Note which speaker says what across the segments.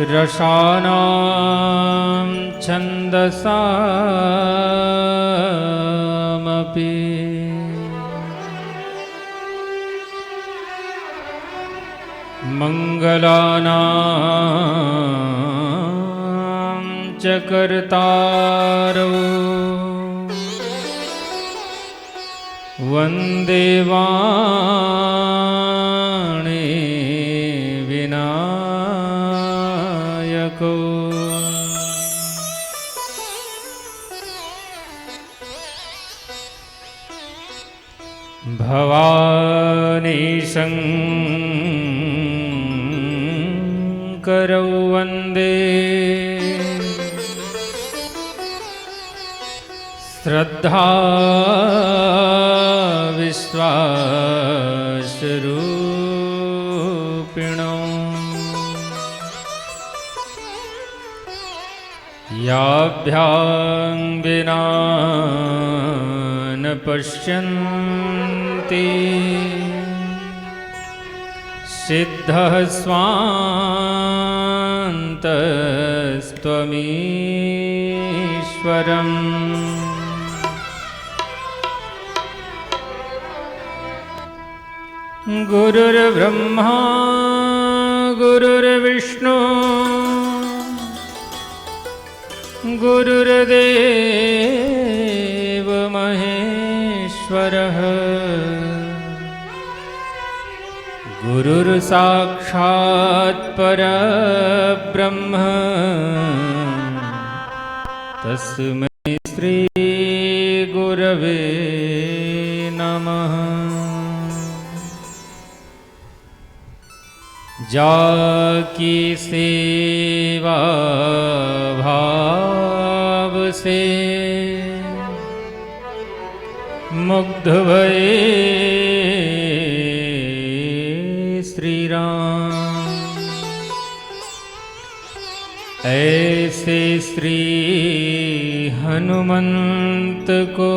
Speaker 1: रसानां छन्दसामपि मंगलानां च कर्तारो वन्दे वाणी विनायको भवानी शङ्करौ वन्दे श्रद्धा विश्वासरूपिणो याभ्यां विना न पश्यन्ति सिद्धः स्वान्तस्त्वमीश्वरम् गुरुर्ब्रह्मा गुरुर्विष्णु गुरुर्देव महेश्वरः गुरुर्साक्षात् परब्रह्म तस्मै श्री गुरवे नमः। जाकी सेवा भाव से मुग्ध भये श्री राम, ऐसे श्री हनुमंत को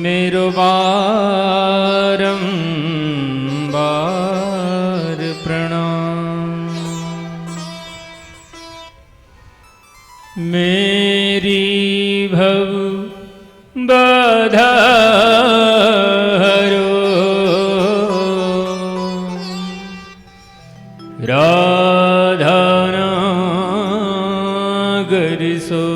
Speaker 1: मेरो बारंबार प्रणाम। मेरी भव बाधा हरो राधा नागर सो,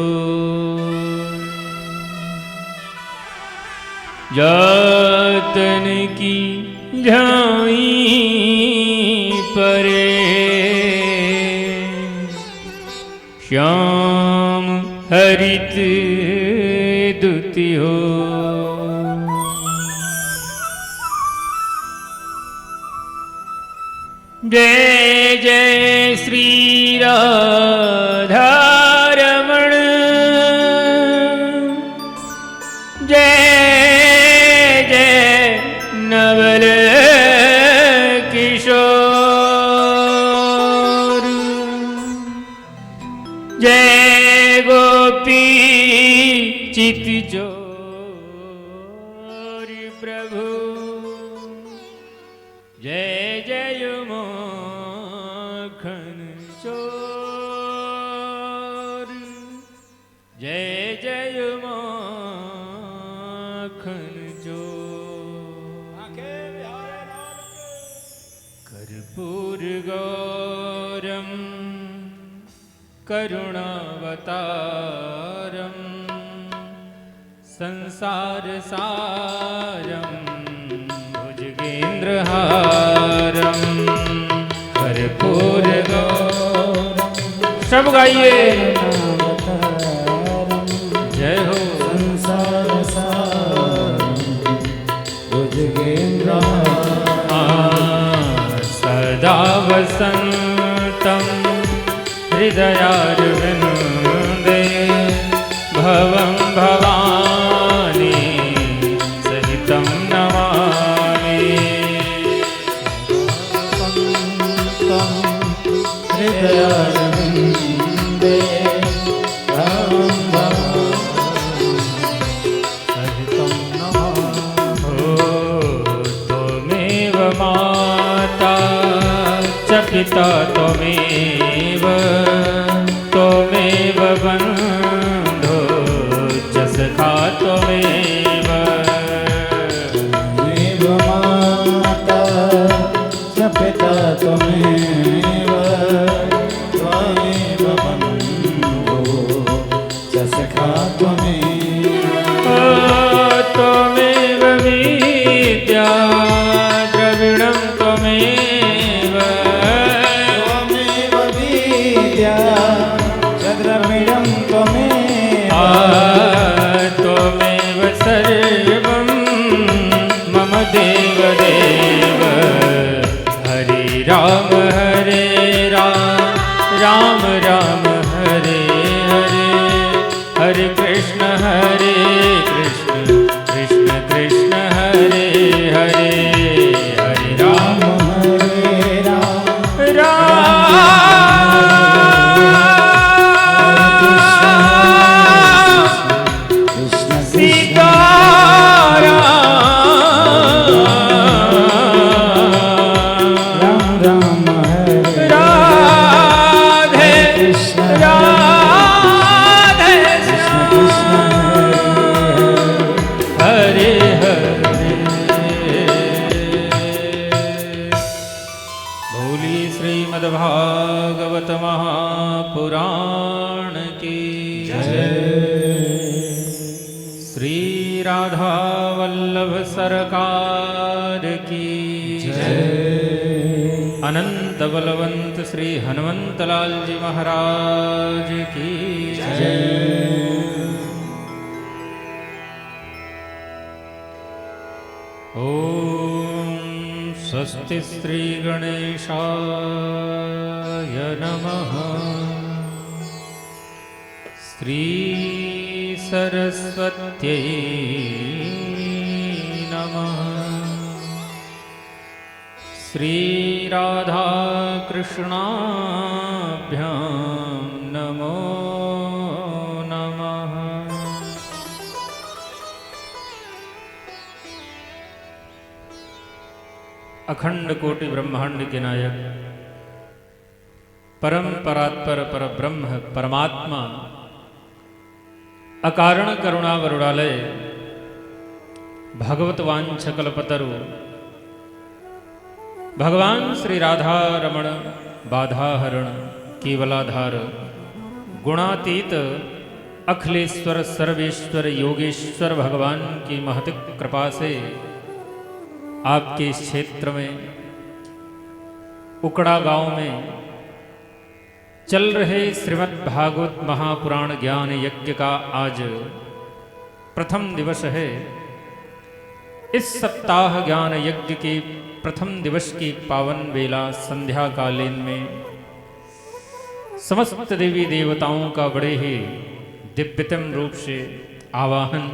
Speaker 1: जातन की झाई परे श्याम हरित दुति हो। जय जय श्री राधा रमण, जय जय नवल किशोर, जय गोपी चित जोर प्रभु, जय जय माखन चोर, जय जय माखन चोर। कर्पूर गौरम करुणावतारम संसार सारम भुजगेंद्रहारम। कर्पूर गौरम, सब गाइए जय हो।
Speaker 2: संसार सारम भुजगेंद्रहारम,
Speaker 1: सदा वसंतम हृदयारविंदे भवं भवानी सहितं नमामि।
Speaker 2: हृदयारविंदे भवं भवानी
Speaker 1: पिता त्वमेव त्वमेव बन्धो च सखा त्वमेव
Speaker 2: त्वमेव माता च पिता त्वमेव त्वमेव बन्धो च सखा त्वमेव
Speaker 1: त्वमेव विद्या द्रविणं त्वमेव
Speaker 2: त्वमेव विद्या च द्रविणं त्वमेव
Speaker 1: त्वमेव सर्वं मम देवदेव हरे राम राम राम हरे हरे हरे कृष्ण कृष्ण कृष्ण हरे हरे हरे राम सीता श्रीमद्भागवत महापुराण की श्री राधा वल्लभ सरकार की अनंत बलवंत श्री हनुमंत लाल जी महाराज की ओम स्वस्ति श्री गणेशाय नमः श्री सरस्वत्यै नमः श्री राधा कृष्णाभ्यां नमो नमः। अखंड कोटि ब्रह्मांड के नायक परम परात्पर पर ब्रह्म परमात्मा अकारण करुणा वरुणालय भगवत वांछ कल्पतरु भगवान श्री राधा रमण बाधाहरण केवलाधार गुणातीत अखिलेश्वर सर्वेश्वर योगेश्वर भगवान की महत कृपा से आपके इस क्षेत्र में उकड़ा गांव में चल रहे श्रीमद् भागवत महापुराण ज्ञान यज्ञ का आज प्रथम दिवस है। इस सप्ताह ज्ञान यज्ञ के प्रथम दिवस की पावन बेला संध्या कालीन में समस्त देवी देवताओं का बड़े ही दिव्यतम रूप से आवाहन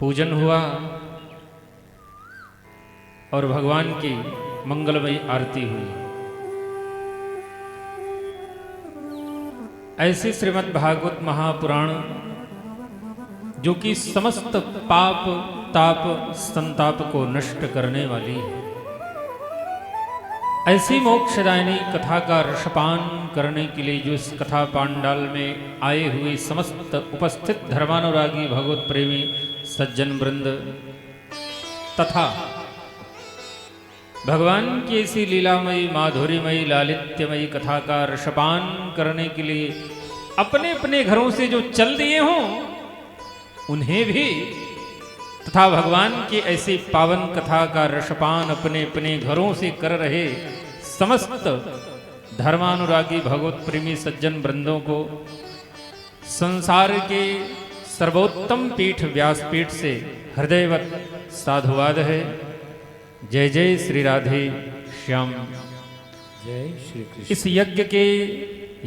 Speaker 1: पूजन हुआ और भगवान की मंगलमयी आरती हुई। ऐसे श्रीमद् भागवत महापुराण जो कि समस्त पाप ताप संताप को नष्ट करने वाली है, ऐसी मोक्षदायिनी कथा का रसपान करने के लिए जो इस कथा पांडाल में आए हुए समस्त उपस्थित धर्मानुरागी भगवत प्रेमी सज्जन वृंद तथा भगवान की ऐसी लीलामयी माधुर्यमयी लालित्यमयी कथा का रसपान करने के लिए अपने अपने घरों से जो चल दिए हों उन्हें भी तथा भगवान की ऐसी पावन कथा का रसपान अपने अपने घरों से कर रहे समस्त धर्मानुरागी भगवत प्रेमी सज्जन वृंदों को संसार के सर्वोत्तम पीठ व्यासपीठ से हृदयवत साधुवाद है। जय जय श्री राधे श्याम।
Speaker 2: जय श्री कृष्ण।
Speaker 1: इस यज्ञ के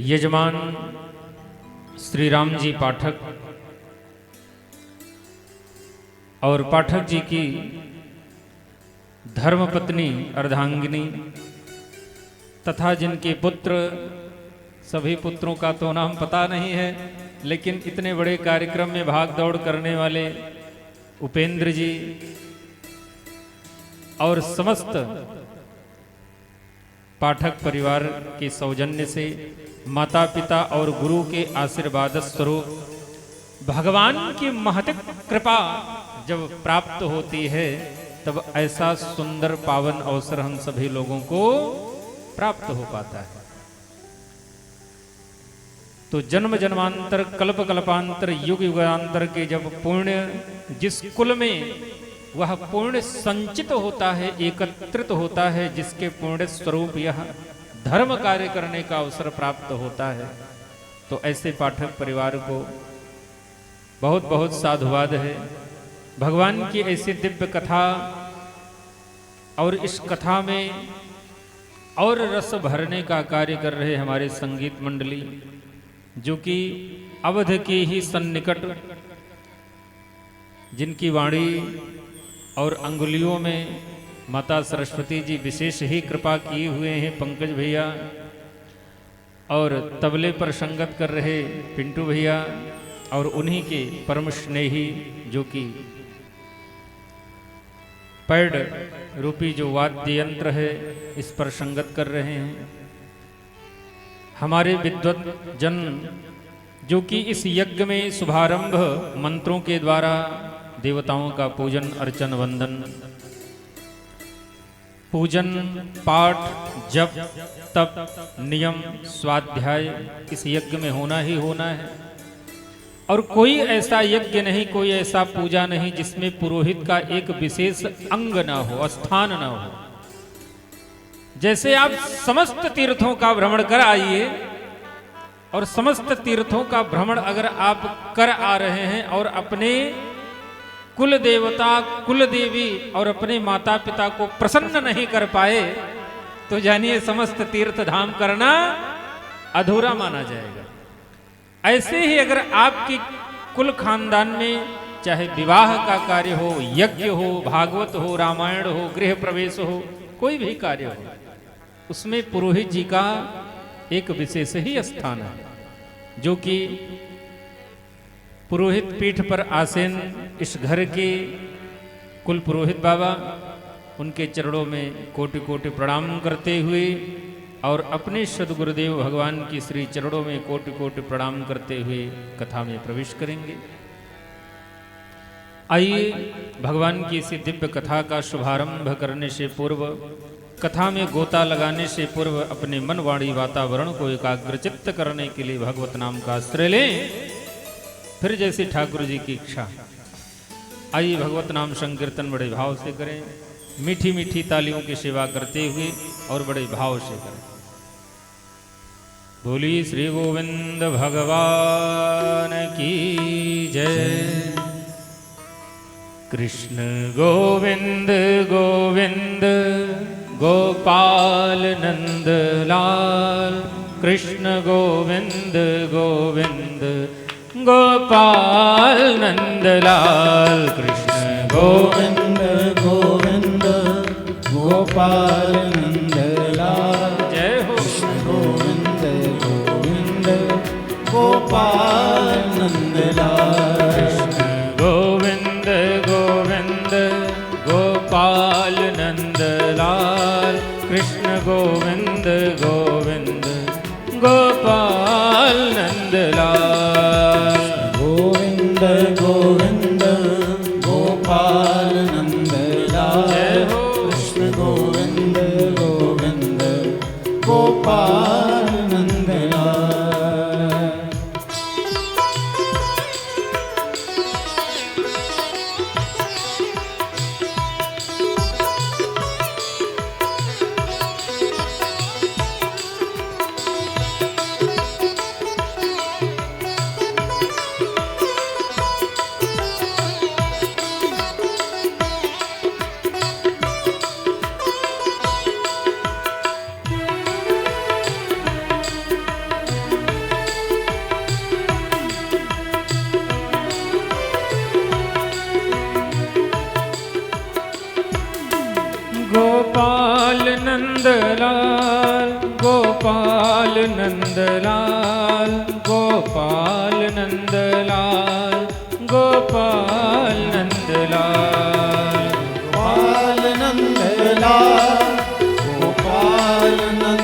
Speaker 1: यजमान श्री राम जी पाठक और पाठक जी की धर्मपत्नी अर्धांगिनी तथा जिनके पुत्र, सभी पुत्रों का तो नाम पता नहीं है, लेकिन इतने बड़े कार्यक्रम में भाग दौड़ करने वाले उपेंद्र जी और समस्त पाठक परिवार के सौजन्य से माता पिता और गुरु के आशीर्वाद स्वरूप भगवान की महत्व कृपा जब प्राप्त होती है तब ऐसा सुंदर पावन अवसर हम सभी लोगों को प्राप्त हो पाता है। तो जन्म जन्मांतर कल्प कल्पांतर युग युगांतर के जब पुण्य जिस कुल में वह पुण्य संचित होता है, एकत्रित होता है, जिसके पुण्य स्वरूप यह धर्म कार्य करने का अवसर प्राप्त होता है, तो ऐसे पाठक परिवार को बहुत बहुत साधुवाद है। भगवान की ऐसी दिव्य कथा और इस कथा में और रस भरने का कार्य कर रहे हमारे संगीत मंडली, जो कि अवध के ही सन्निकट, जिनकी वाणी और अंगुलियों में माता सरस्वती जी विशेष ही कृपा किए हुए हैं, पंकज भैया, और तबले पर संगत कर रहे पिंटू भैया, और उन्हीं के परम स्नेही जो कि पैड रूपी जो वाद्य यंत्र है इस पर संगत कर रहे हैं। हमारे विद्वत जन जो कि इस यज्ञ में शुभारंभ मंत्रों के द्वारा देवताओं का पूजन अर्चन वंदन, पूजन पाठ जप तप नियम स्वाध्याय इस यज्ञ में होना ही होना है। और कोई ऐसा यज्ञ नहीं, कोई ऐसा पूजा नहीं जिसमें पुरोहित का एक विशेष अंग ना हो, स्थान ना हो। जैसे आप समस्त तीर्थों का भ्रमण कर आइए, और समस्त तीर्थों का भ्रमण अगर आप कर आ रहे हैं और अपने कुल देवता कुल देवी और अपने माता पिता को प्रसन्न नहीं कर पाए, तो जानिए समस्त तीर्थ धाम करना अधूरा माना जाएगा। ऐसे ही अगर आपकी कुल खानदान में चाहे विवाह का कार्य हो, यज्ञ हो, भागवत हो, रामायण हो, गृह प्रवेश हो, कोई भी कार्य हो, उसमें पुरोहित जी का एक विशेष ही स्थान है, जो कि पुरोहित पीठ पर आसीन इस घर के कुल पुरोहित बाबा, उनके चरणों में कोटि कोटि प्रणाम करते हुए और अपने सद्गुरुदेव भगवान की श्री चरणों में कोटि कोटि प्रणाम करते हुए कथा में प्रवेश करेंगे। आइए भगवान की इसी दिव्य कथा का शुभारंभ करने से पूर्व, कथा में गोता लगाने से पूर्व अपने मन वाणी वातावरण को एकाग्रचित्त करने के लिए भगवत नाम का आश्रय लें। फिर जैसे ठाकुर जी की इच्छा, आइए भगवत नाम संकीर्तन बड़े भाव से करें, मीठी मीठी तालियों की सेवा करते हुए और बड़े भाव से करें। बोली श्री गोविंद भगवान की जय। कृष्ण गोविंद गोविंद गोपाल नंद लाल, कृष्ण गोविंद गोविंद गोपाल नंद लाल, कृष्ण
Speaker 2: गोविंद गोविंद गोपाल नंद लाल,
Speaker 1: जय हो।
Speaker 2: कृष्ण गोविंद गोविंद गोपाल नंद लाल,
Speaker 1: कृष्ण गोविंद गोविंद गोपाल नंद लाल, कृष्ण गोविंद गोविंद गोपाल नंद लाल,
Speaker 2: गोविंद गोविंद गोपाल नंद लाल,
Speaker 1: जय हो।
Speaker 2: कृष्ण गोविंद गोविंद गोपाल नंद लाल।
Speaker 1: गोपाल नंदलाल गोपाल नंदलाल गोपाल नंदलाल गोपाल नंदलाल
Speaker 2: गोपाल नंदलाल गोपाल नंदलाल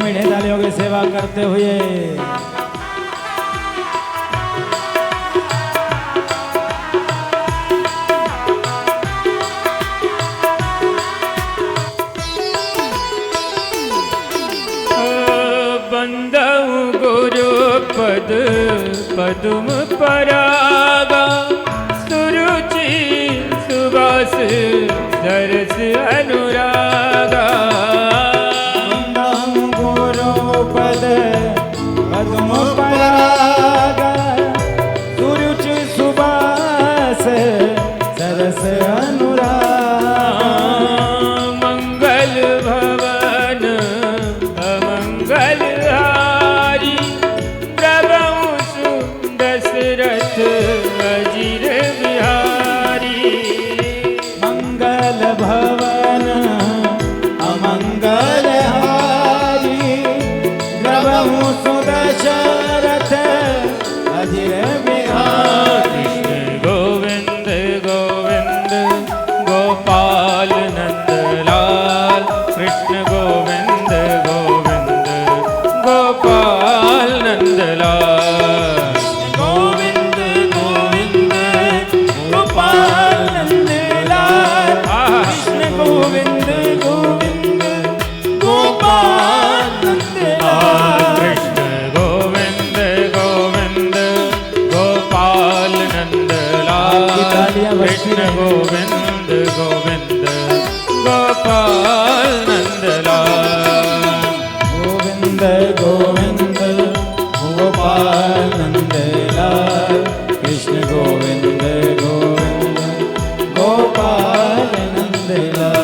Speaker 2: मीठे तालियों की सेवा करते हुए
Speaker 1: बंदऊ गुरु पद पदुम परागा सुरुचि सुबास सरस अनुरागा
Speaker 2: गुरु पद पद्म परागा सुरुचि सुबास सरस अनुरागा
Speaker 1: मंगल भवन अमंगल हारी प्रभु दशरथ अजीर बिहारी
Speaker 2: मंगल भवन अमंगल हारी प्रभु सुदशरथ अजीर बिहारी
Speaker 1: गोविंद गोविंद गोपाल नंदलाल कृष्ण गोविंद गोविंद गोपाल नंदलाल
Speaker 2: गोविंद गोविंद गोपाल नंदलाल कृष्ण गोविंद गोविंद गोपाल नंदलाल
Speaker 1: कृष्ण गोविंद गोविंद गोपाल नंदलाल कृष्ण गोविंद गोविंद गोपाल नंदलाल
Speaker 2: गोविंद गोविंद गोपाल नंदलाल कृष्ण गोविंद गोविंद गोपाल नंदलाल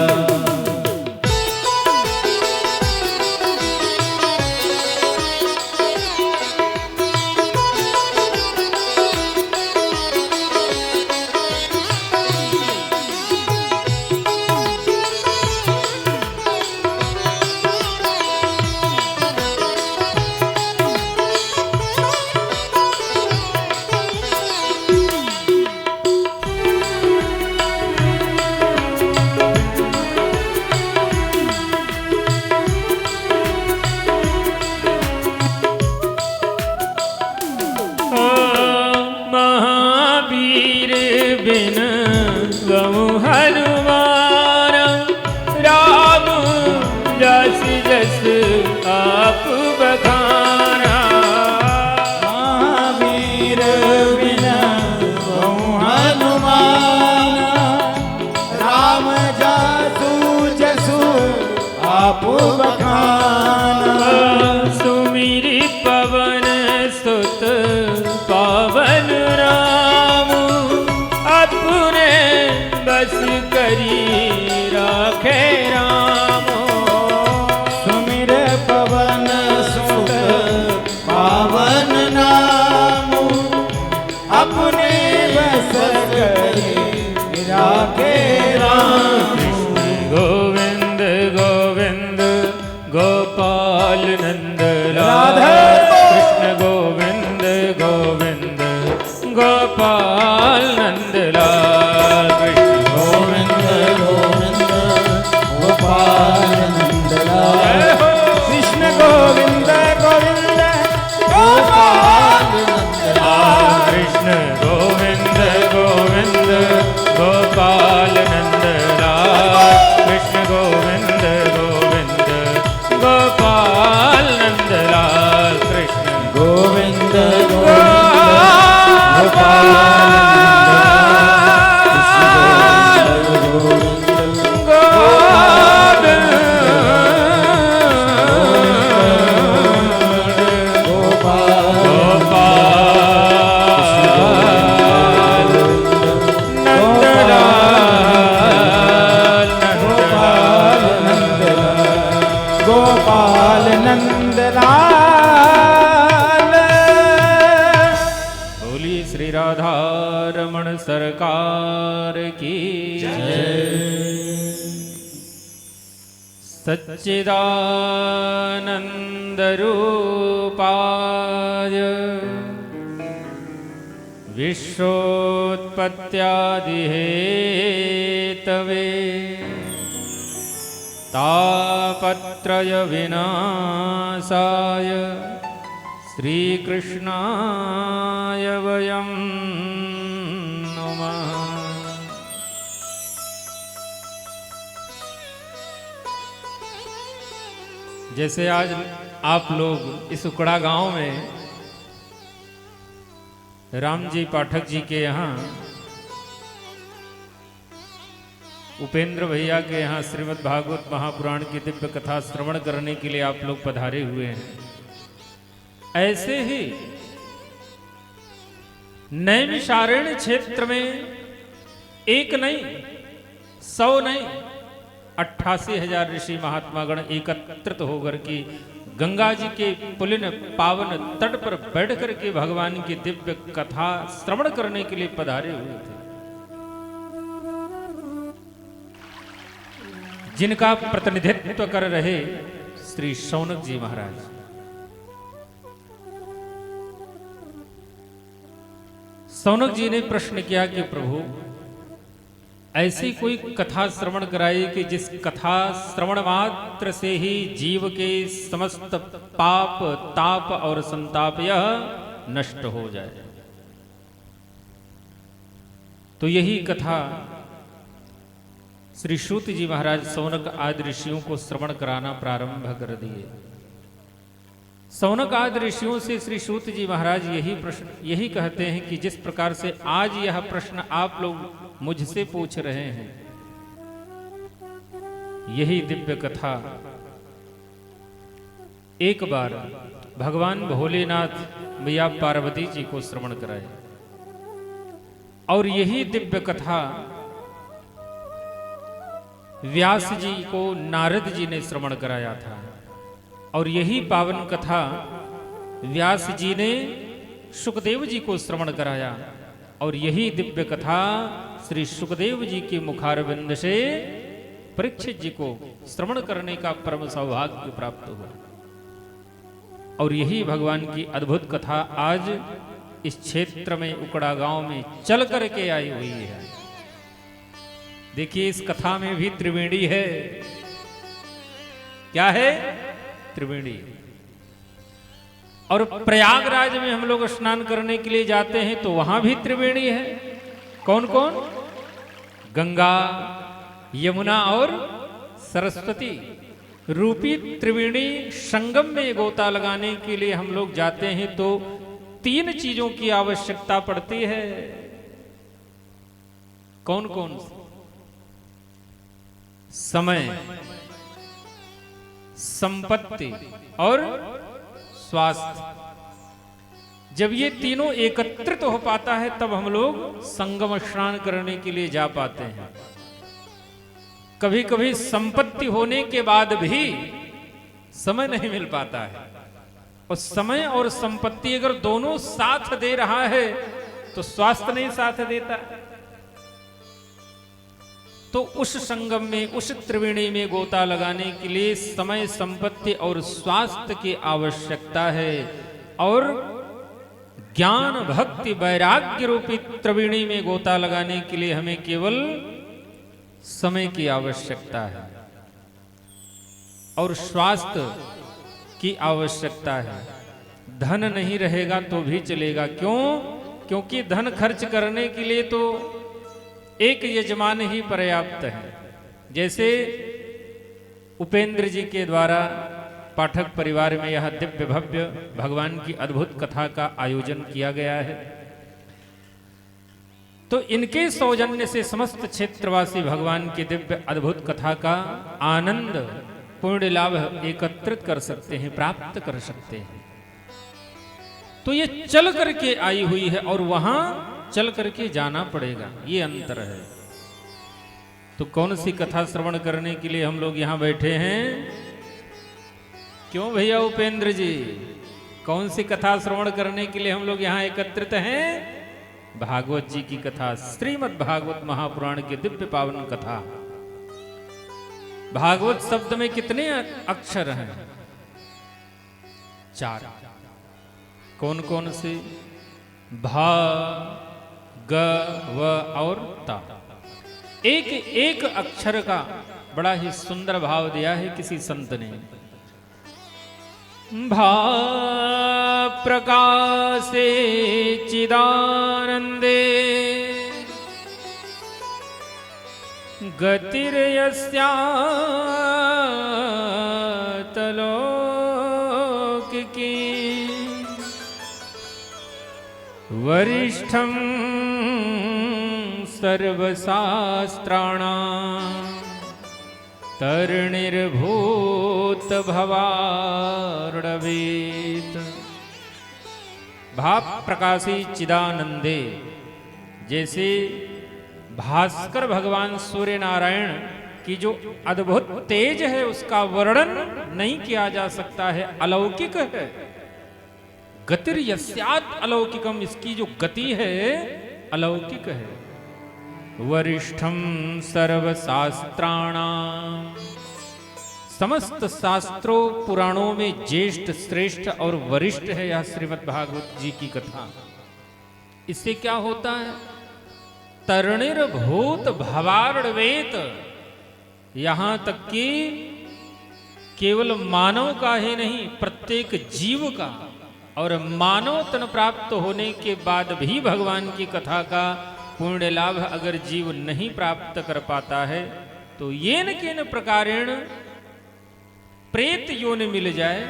Speaker 1: महावीर बिन गौ हनुमान राम जस जस आप बखाना
Speaker 2: महावीर बिना बहु हनुमान राम जासु जसु आप बखाना
Speaker 1: सुमिरी पवन सुत पावन राम अपने बस करी राखे राम
Speaker 2: सुमिर पवन सुत पावन नाम अपने बस करी राखे राम
Speaker 1: गोविंद गोविंद गोपाल नंदलाल
Speaker 2: राधे
Speaker 1: कृष्ण गोविंद गोविंद गोपाल नंदलाल कृष्ण
Speaker 2: गोविंद गोविंद गोपाल नंदलाल कृष्ण गोविंद गोविंद गोपाल नंदलाल
Speaker 1: कृष्ण गोविंद गोविंद गोपाल नंदलाल कृष्ण गोविंद गोविंद गोपाल नंदलाल कृष्ण
Speaker 2: गोविंद गोविंद गोपाल गोपाल नंदलाल
Speaker 1: बोली श्री राधा रमण सरकार की सच्चिदानंद रूपाय विश्वोत्पत्त्यादिहेतवे तापत्रय विनाशाय श्रीकृष्णाय वयं नमः। जैसे आज आप लोग इस उकड़ा गांव में राम जी पाठक जी के यहाँ, उपेंद्र भैया के यहाँ श्रीमद् भागवत महापुराण की दिव्य कथा श्रवण करने के लिए आप लोग पधारे हुए हैं, ऐसे ही नैमिषारण्य क्षेत्र में एक नहीं, 100 नहीं, 88,000 ऋषि महात्मागण एकत्रित होकर के गंगा जी के पुलिन पावन तट पर बैठ कर के भगवान की दिव्य कथा श्रवण करने के लिए पधारे हुए थे, जिनका प्रतिनिधित्व कर रहे श्री शौनक जी महाराज। शौनक जी ने प्रश्न किया कि प्रभु, ऐसी कोई कथा श्रवण कराई कि जिस कथा श्रवण मात्र से ही जीव के समस्त पाप ताप और संताप यह नष्ट हो जाए। तो यही कथा श्री सूत जी महाराज शौनक आदि ऋषियों को श्रवण कराना प्रारंभ कर दिए। शौनक आदि ऋषियों से श्री सूत जी महाराज यही कहते हैं कि जिस प्रकार से आज यह प्रश्न आप लोग मुझसे पूछ रहे हैं, यही दिव्य कथा एक बार भगवान भोलेनाथ मैया पार्वती जी को श्रवण कराए, और यही दिव्य कथा व्यास जी को नारद जी ने श्रवण कराया था, और यही पावन कथा व्यास जी ने सुखदेव जी को श्रवण कराया, और यही दिव्य कथा श्री सुखदेव जी के मुखारविंद से परीक्षित जी को श्रवण करने का परम सौभाग्य प्राप्त हुआ। और यही भगवान की अद्भुत कथा आज इस क्षेत्र में उकड़ा गांव में चल करके आई हुई है। देखिए, इस कथा में भी त्रिवेणी है। क्या है? त्रिवेणी। और प्रयागराज में हम लोग स्नान करने के लिए जाते हैं तो वहां भी त्रिवेणी है। कौन कौन? गंगा, यमुना और सरस्वती रूपी त्रिवेणी संगम में गोता लगाने के लिए हम लोग जाते हैं तो 3 चीजों की आवश्यकता पड़ती है। कौन कौन? समय, संपत्ति और स्वास्थ्य। जब ये तीनों एकत्रित हो पाता है तब हम लोग संगम स्नान करने के लिए जा पाते हैं। कभी कभी संपत्ति होने के बाद भी समय नहीं मिल पाता है, और समय और संपत्ति अगर दोनों साथ दे रहा है तो स्वास्थ्य नहीं साथ देता। तो उस संगम में, उस त्रिवेणी में गोता लगाने के लिए समय, संपत्ति और स्वास्थ्य की आवश्यकता है, और ज्ञान भक्ति वैराग्य रूपी त्रिवेणी में गोता लगाने के लिए हमें केवल समय की आवश्यकता है और स्वास्थ्य की आवश्यकता है। धन नहीं रहेगा तो भी चलेगा। क्यों? क्योंकि धन खर्च करने के लिए तो एक यजमान ही पर्याप्त है। जैसे उपेंद्र जी के द्वारा पाठक परिवार में यह दिव्य भव्य भगवान की अद्भुत कथा का आयोजन किया गया है, तो इनके सौजन्य से समस्त क्षेत्रवासी भगवान की दिव्य अद्भुत कथा का आनंद, पूर्ण लाभ एकत्रित कर सकते हैं, प्राप्त कर सकते हैं। तो ये चल करके आई हुई है और वहां चल करके जाना पड़ेगा, ये अंतर है। तो कौन सी कथा श्रवण करने के लिए हम लोग यहां बैठे हैं? क्यों भैया उपेंद्र जी, कौन सी कथा श्रवण करने के लिए हम लोग यहां एकत्रित हैं? भागवत जी की कथा, श्रीमद् भागवत महापुराण की दिव्य पावन कथा। भागवत शब्द में कितने अक्षर हैं? 4। कौन कौन से? भा, ग, व और ता। एक एक अक्षर का बड़ा ही सुंदर भाव दिया है किसी संत ने। भाव प्रकाशे चिदानंदे गतिर्यस्यातलौकिकी वरिष्ठं सर्वशास्त्राणां तरणिर्भूत भवार्णवेत। भाव प्रकाशी चिदानंदे, जैसे भास्कर भगवान सूर्य नारायण की जो अद्भुत तेज है उसका वर्णन नहीं किया जा सकता है, अलौकिक है। गतिर यस्यात् अलौकिकम, इसकी जो गति है अलौकिक है। वरिष्ठम सर्वशास्त्राणाम, समस्त शास्त्रों पुराणों में ज्येष्ठ श्रेष्ठ और वरिष्ठ है यह श्रीमद् भागवत जी की कथा। इससे क्या होता है? तरणिर्भूत भवार्णवेत, यहां तक कि केवल मानव का ही नहीं प्रत्येक जीव का, और मानव तन प्राप्त होने के बाद भी भगवान की कथा का पुण्य लाभ अगर जीव नहीं प्राप्त कर पाता है तो येन केन प्रकारेण प्रेत योनि मिल जाए,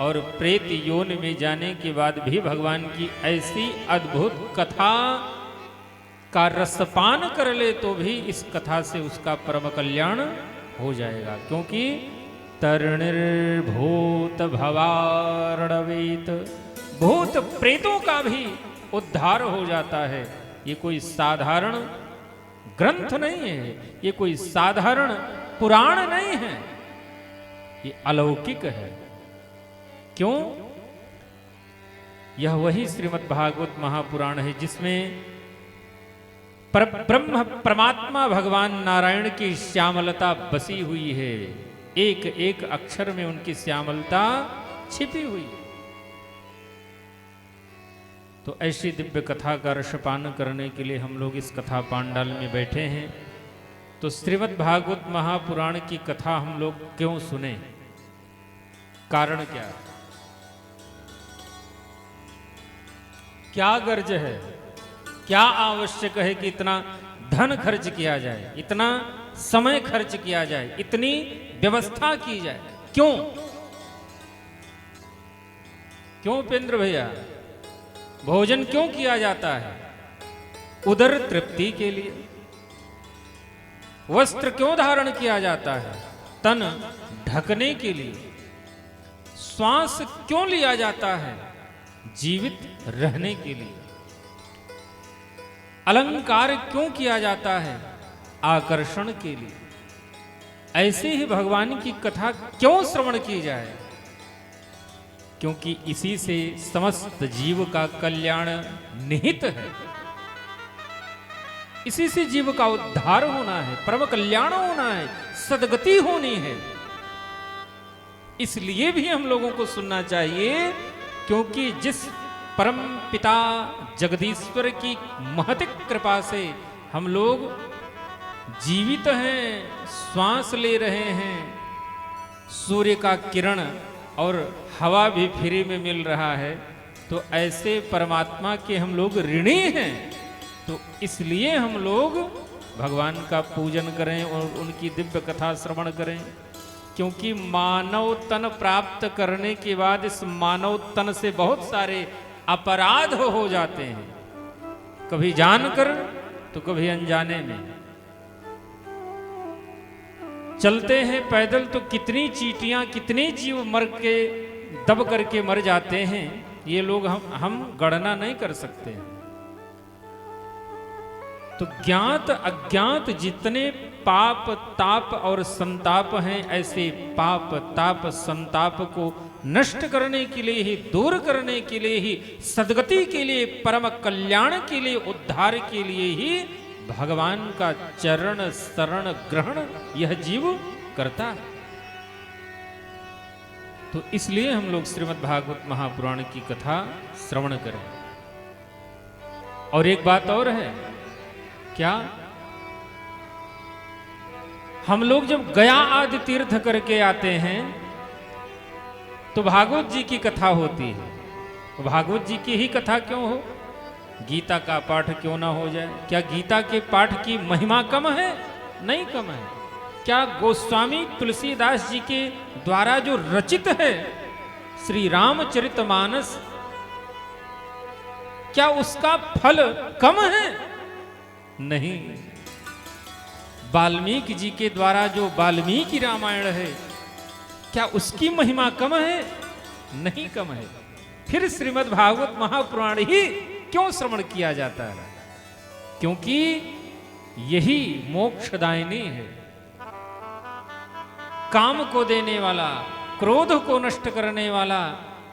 Speaker 1: और प्रेत योनि में जाने के बाद भी भगवान की ऐसी अद्भुत कथा का रसपान कर ले तो भी इस कथा से उसका परम कल्याण हो जाएगा। क्योंकि तरणिर्भूत भवार्णवेत, भूत प्रेतों का भी उद्धार हो जाता है। ये कोई साधारण ग्रंथ नहीं है, ये कोई साधारण पुराण नहीं है, ये अलौकिक है। क्यों? यह वही श्रीमद् भागवत महापुराण है जिसमें परब्रह्म परमात्मा भगवान नारायण की श्यामलता बसी हुई है। एक एक अक्षर में उनकी श्यामलता छिपी हुई है। तो ऐसी दिव्य कथा का रसपान करने के लिए हम लोग इस कथा पांडाल में बैठे हैं। तो श्रीमद् भागवत महापुराण की कथा हम लोग क्यों सुने? कारण क्या है? क्या गर्ज है, क्या आवश्यक है कि इतना धन खर्च किया जाए, इतना समय खर्च किया जाए, इतनी व्यवस्था की जाए? क्यों? क्यों उपेंद्र भैया? भोजन क्यों किया जाता है? उदर तृप्ति के लिए। वस्त्र क्यों धारण किया जाता है? तन ढकने के लिए। श्वास क्यों लिया जाता है? जीवित रहने के लिए। अलंकार क्यों किया जाता है? आकर्षण के लिए। ऐसे ही भगवान की कथा क्यों श्रवण की जाए? क्योंकि इसी से समस्त जीव का कल्याण निहित है। इसी से जीव का उद्धार होना है, परम कल्याण होना है, सदगति होनी है। इसलिए भी हम लोगों को सुनना चाहिए, क्योंकि जिस परम पिता जगदीश्वर की महती कृपा से हम लोग जीवित हैं, श्वास ले रहे हैं, सूर्य का किरण और हवा भी फ्री में मिल रहा है, तो ऐसे परमात्मा के हम लोग ऋणी हैं। तो इसलिए हम लोग भगवान का पूजन करें और उनकी दिव्य कथा श्रवण करें। क्योंकि मानव तन प्राप्त करने के बाद इस मानव तन से बहुत सारे अपराध हो जाते हैं, कभी जानकर तो कभी अनजाने में। चलते हैं पैदल तो कितनी चींटियां, कितने जीव मर के दब करके मर जाते हैं, ये लोग हम गणना नहीं कर सकते। तो ज्ञात अज्ञात जितने पाप ताप और संताप हैं, ऐसे पाप ताप संताप को नष्ट करने के लिए ही, दूर करने के लिए ही, सद्गति के लिए, परम कल्याण के लिए, उद्धार के लिए ही भगवान का चरण शरण ग्रहण यह जीव करता है। तो इसलिए हम लोग श्रीमद् भागवत महापुराण की कथा श्रवण करें। और एक बात और है, क्या? हम लोग जब गया आदि तीर्थ करके आते हैं तो भागवत जी की कथा होती है। तो भागवत जी की ही कथा क्यों हो, गीता का पाठ क्यों ना हो जाए? क्या गीता के पाठ की महिमा कम है? नहीं कम है। क्या गोस्वामी तुलसीदास जी के द्वारा जो रचित है श्री रामचरितमानस, क्या उसका फल कम है? नहीं। वाल्मीकि जी के द्वारा जो वाल्मीकि रामायण है, क्या उसकी महिमा कम है? नहीं कम है। फिर श्रीमद् भागवत महापुराण ही क्यों श्रवण किया जाता है? क्योंकि यही मोक्षदायिनी है। काम को देने वाला, क्रोध को नष्ट करने वाला,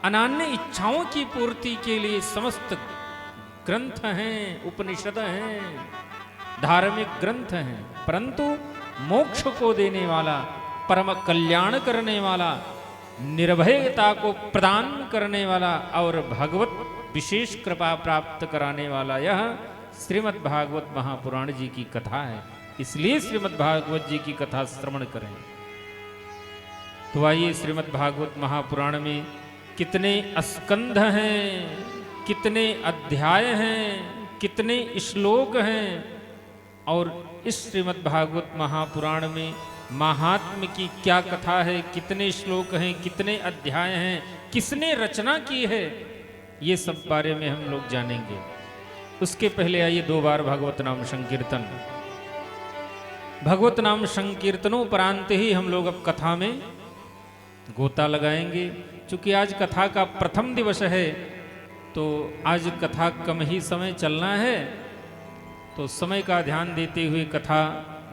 Speaker 1: अनन्य इच्छाओं की पूर्ति के लिए समस्त ग्रंथ हैं, उपनिषद हैं, धार्मिक ग्रंथ हैं। परंतु मोक्ष को देने वाला, परम कल्याण करने वाला, निर्भयता को प्रदान करने वाला और भगवत विशेष कृपा प्राप्त कराने वाला यह श्रीमद् भागवत महापुराण जी की कथा है। इसलिए श्रीमद् भागवत जी की कथा श्रवण करें। तो आइए, श्रीमद् भागवत महापुराण में कितने स्कंध हैं, कितने अध्याय हैं, कितने श्लोक हैं, और इस श्रीमद् भागवत महापुराण में महात्म्य की क्या कथा है, कितने श्लोक हैं, कितने अध्याय हैं, किसने रचना की है, ये सब बारे में हम लोग जानेंगे। उसके पहले आइए 2 बार भगवत नाम संकीर्तन। भगवत नाम संकीर्तनोपरांत ही हम लोग अब कथा में गोता लगाएंगे। चूंकि आज कथा का प्रथम दिवस है तो आज कथा कम ही समय चलना है, तो समय का ध्यान देते हुए कथा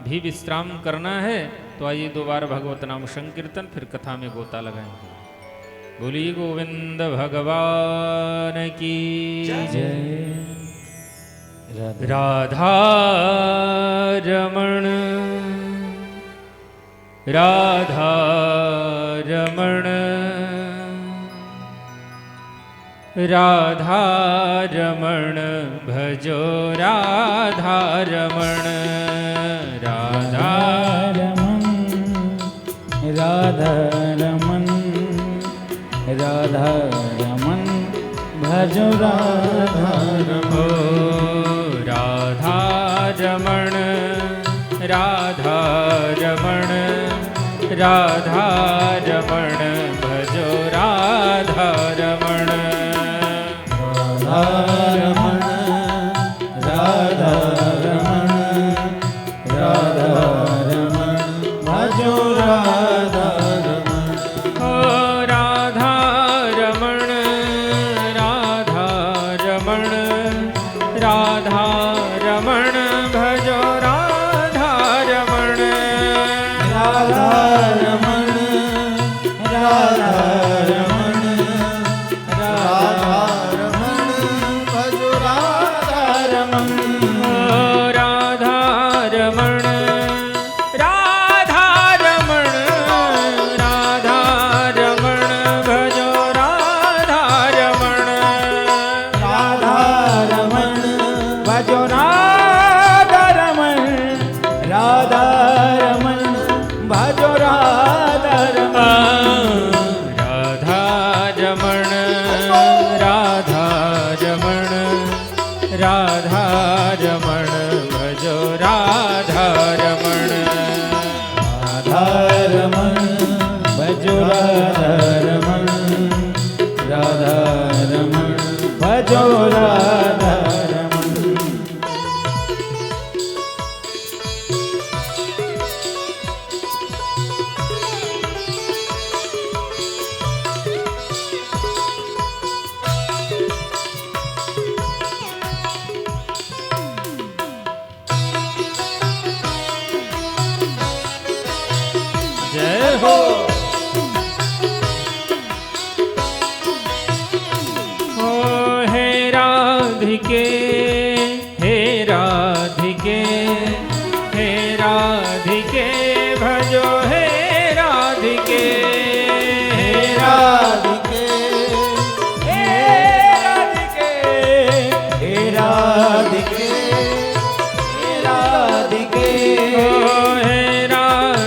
Speaker 1: भी विश्राम करना है। तो आइए 2 बार भगवत नाम संकीर्तन, फिर कथा में गोता लगाएंगे। बोली गोविंद भगवान की
Speaker 2: जय।
Speaker 1: राधा रमण राधा रमण राधा रमण भजो राधा रमण राधा
Speaker 2: राधा रमन राधा रमन भजो राधा
Speaker 1: रमो राधा रमण राधा रमण राधा रमण भजो राधा रमण
Speaker 2: रमन राधा रमन राधा रमन भजो राधा रमन।
Speaker 1: ओ राधा रमण राधा रमण राधा रमण भजो राधा रमण
Speaker 2: राधा रमन राधा रमन राधा रमन भजो राधा रमन।
Speaker 1: राधा रमण राधा रमण राधा रमण भजो राधा रमण
Speaker 2: राधा रमन भजो राधा रमन राधा रमन भजो राधा रमन।
Speaker 1: राधा रमण राधा रमण राधा रमण भजो राधा रमण
Speaker 2: राधा रमन भजो राधा रमन राधा रमन भजो राधा रमन।
Speaker 1: जय हो। ओ हे राधिके हे राधिके हे राधिके भजो हे राधिके हे
Speaker 2: राधिके हे राधिके हे राधिके हे राधिके
Speaker 1: ओ हे राधिके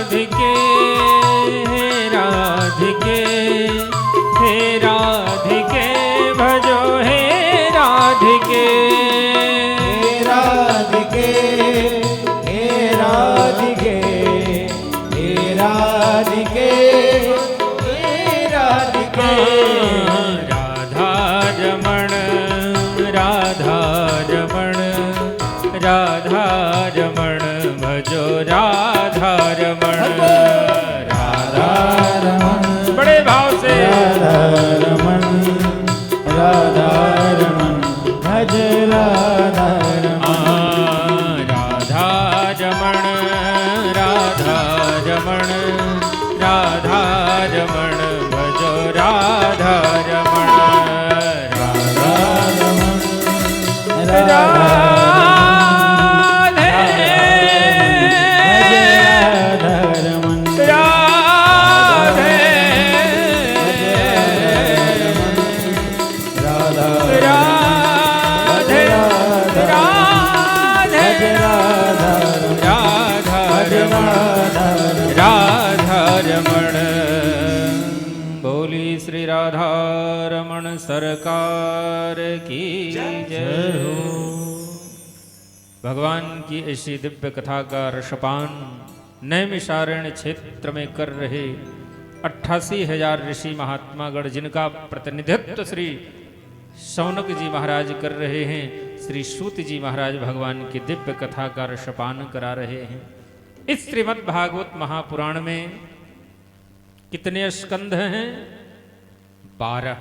Speaker 2: रमन राधा रमन भज राधा रमन
Speaker 1: राधा रमण राधा रमण राधा रमण भजो राधा रमण
Speaker 2: राधा रमन
Speaker 1: राधे राधा रमण सरकार की जय हो। भगवान की ऐसी दिव्य कथा का रसपान नैमिषारण्य क्षेत्र में कर रहे 88,000 ऋषि महात्मागण, जिनका प्रतिनिधित्व श्री शौनक जी महाराज कर रहे हैं, श्री सूत जी महाराज भगवान की दिव्य कथा का रसपान करा रहे हैं। इस श्रीमद् भागवत महापुराण में कितने स्कंध हैं? 12।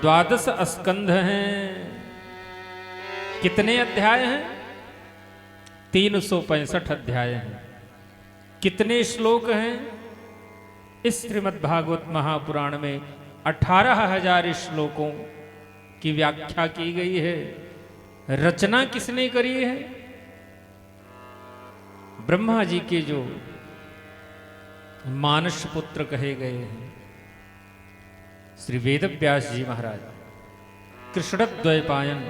Speaker 1: 12 स्कंध हैं। कितने अध्याय हैं? 365 अध्याय हैं। कितने श्लोक हैं? इस श्रीमद् भागवत महापुराण में 18,000 श्लोकों की व्याख्या की गई है। रचना किसने करी है? ब्रह्मा जी के जो मानस पुत्र कहे गए हैं श्री वेदव्यास जी महाराज, कृष्णद्वैपायन,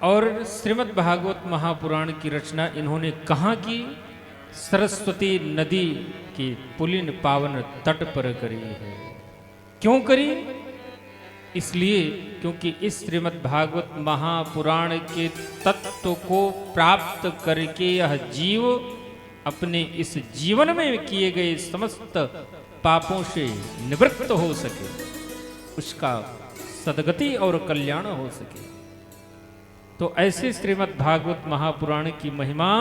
Speaker 1: और श्रीमद् भागवत महापुराण की रचना इन्होंने कहाँ की? सरस्वती नदी के पुलिन पावन तट पर करी है। क्यों करी? इसलिए क्योंकि इस श्रीमद् भागवत महापुराण के तत्व को प्राप्त करके यह जीव अपने इस जीवन में किए गए समस्त पापों से निवृत्त हो सके, उसका सदगति और कल्याण हो सके। तो ऐसे श्रीमद् भागवत महापुराण की महिमा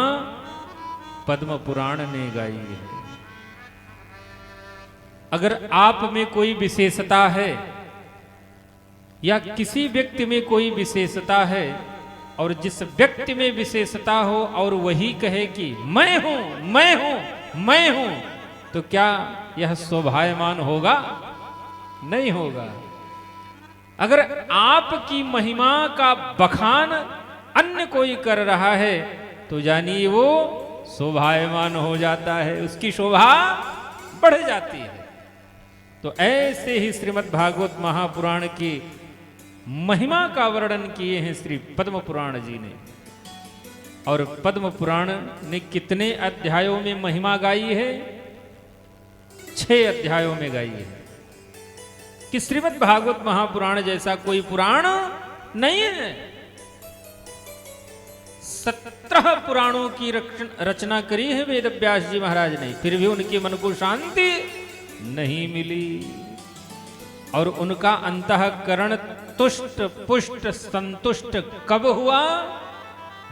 Speaker 1: पद्म पुराण ने गाई है। अगर आप में कोई विशेषता है या किसी व्यक्ति में कोई विशेषता है, और जिस व्यक्ति में विशेषता हो और वही कहे कि मैं हूं मैं हूं मैं हूं, तो क्या यह शोभायमान होगा? नहीं होगा। अगर आपकी महिमा का बखान अन्य कोई कर रहा है तो जानिए वो शोभायमान हो जाता है, उसकी शोभा बढ़ जाती है। तो ऐसे ही श्रीमद् भागवत महापुराण की महिमा का वर्णन किए हैं श्री पद्म पुराण जी ने। और पद्म पुराण ने कितने अध्यायों में महिमा गाई है? 6 अध्यायों में गाई है। कि श्रीमद् भागवत महापुराण जैसा कोई पुराण नहीं है। 17 पुराणों की रचना करी है वेदव्यास जी महाराज ने, फिर भी उनके मन को शांति नहीं मिली, और उनका अंतःकरण तुष्ट पुष्ट संतुष्ट कब हुआ?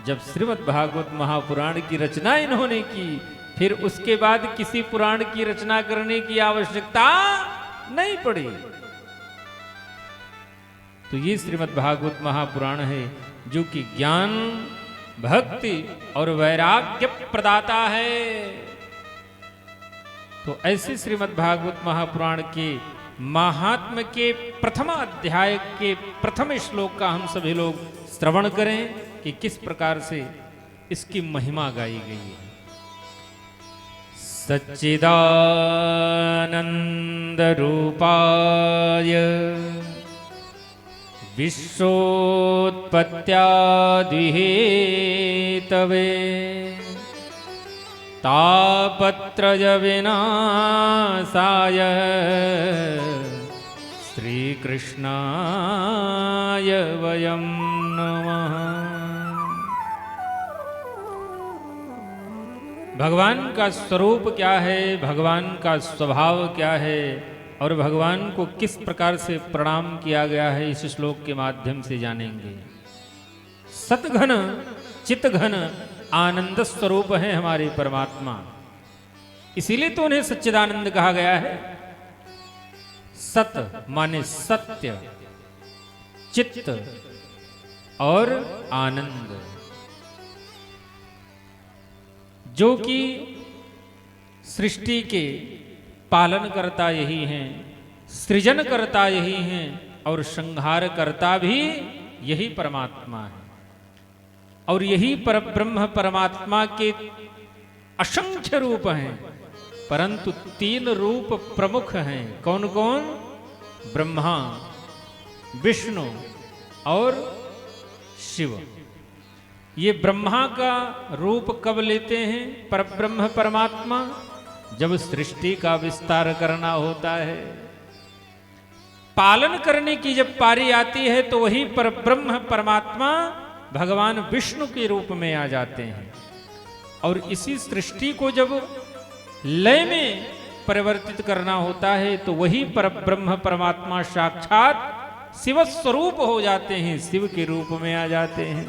Speaker 1: जब श्रीमद् भागवत महापुराण की रचना इन्होंने की, फिर उसके बाद किसी पुराण की रचना करने की आवश्यकता नहीं पड़ी। तो ये श्रीमद् भागवत महापुराण है जो कि ज्ञान, भक्ति और वैराग्य प्रदाता है। तो ऐसे श्रीमद् भागवत महापुराण के महात्म्य के प्रथम अध्याय के प्रथम श्लोक का हम सभी लोग श्रवण करें कि किस प्रकार से इसकी महिमा गाई गई है। सच्चिदानंद रूपाय विश्वोत्पत्त्यादिहेतवे तापत्रय विनाशाय श्रीकृष्णाय वयं नमः। भगवान का स्वरूप क्या है, भगवान का स्वभाव क्या है और भगवान को किस प्रकार से प्रणाम किया गया है, इस श्लोक के माध्यम से जानेंगे। सतघन चितघन आनंद स्वरूप है हमारे परमात्मा। इसीलिए तो उन्हें सच्चिदानंद कहा गया है। सत माने सत्य, चित्त और आनंद, जो कि सृष्टि के पालन करता यही हैं, सृजन करता यही हैं और संहार करता भी यही परमात्मा है। और यही परब्रह्म परमात्मा के असंख्य रूप हैं, परंतु 3 रूप प्रमुख हैं। कौन कौन? ब्रह्मा, विष्णु और शिव। ये ब्रह्मा का रूप कब लेते हैं परब्रह्म परमात्मा? जब सृष्टि का विस्तार करना होता है, पालन करने की जब पारी आती है, तो वही परब्रह्म परमात्मा भगवान विष्णु के रूप में आ जाते हैं। और इसी सृष्टि को जब लय में परिवर्तित करना होता है, तो वही परब्रह्म परमात्मा साक्षात शिव स्वरूप हो जाते हैं, शिव के रूप में आ जाते हैं।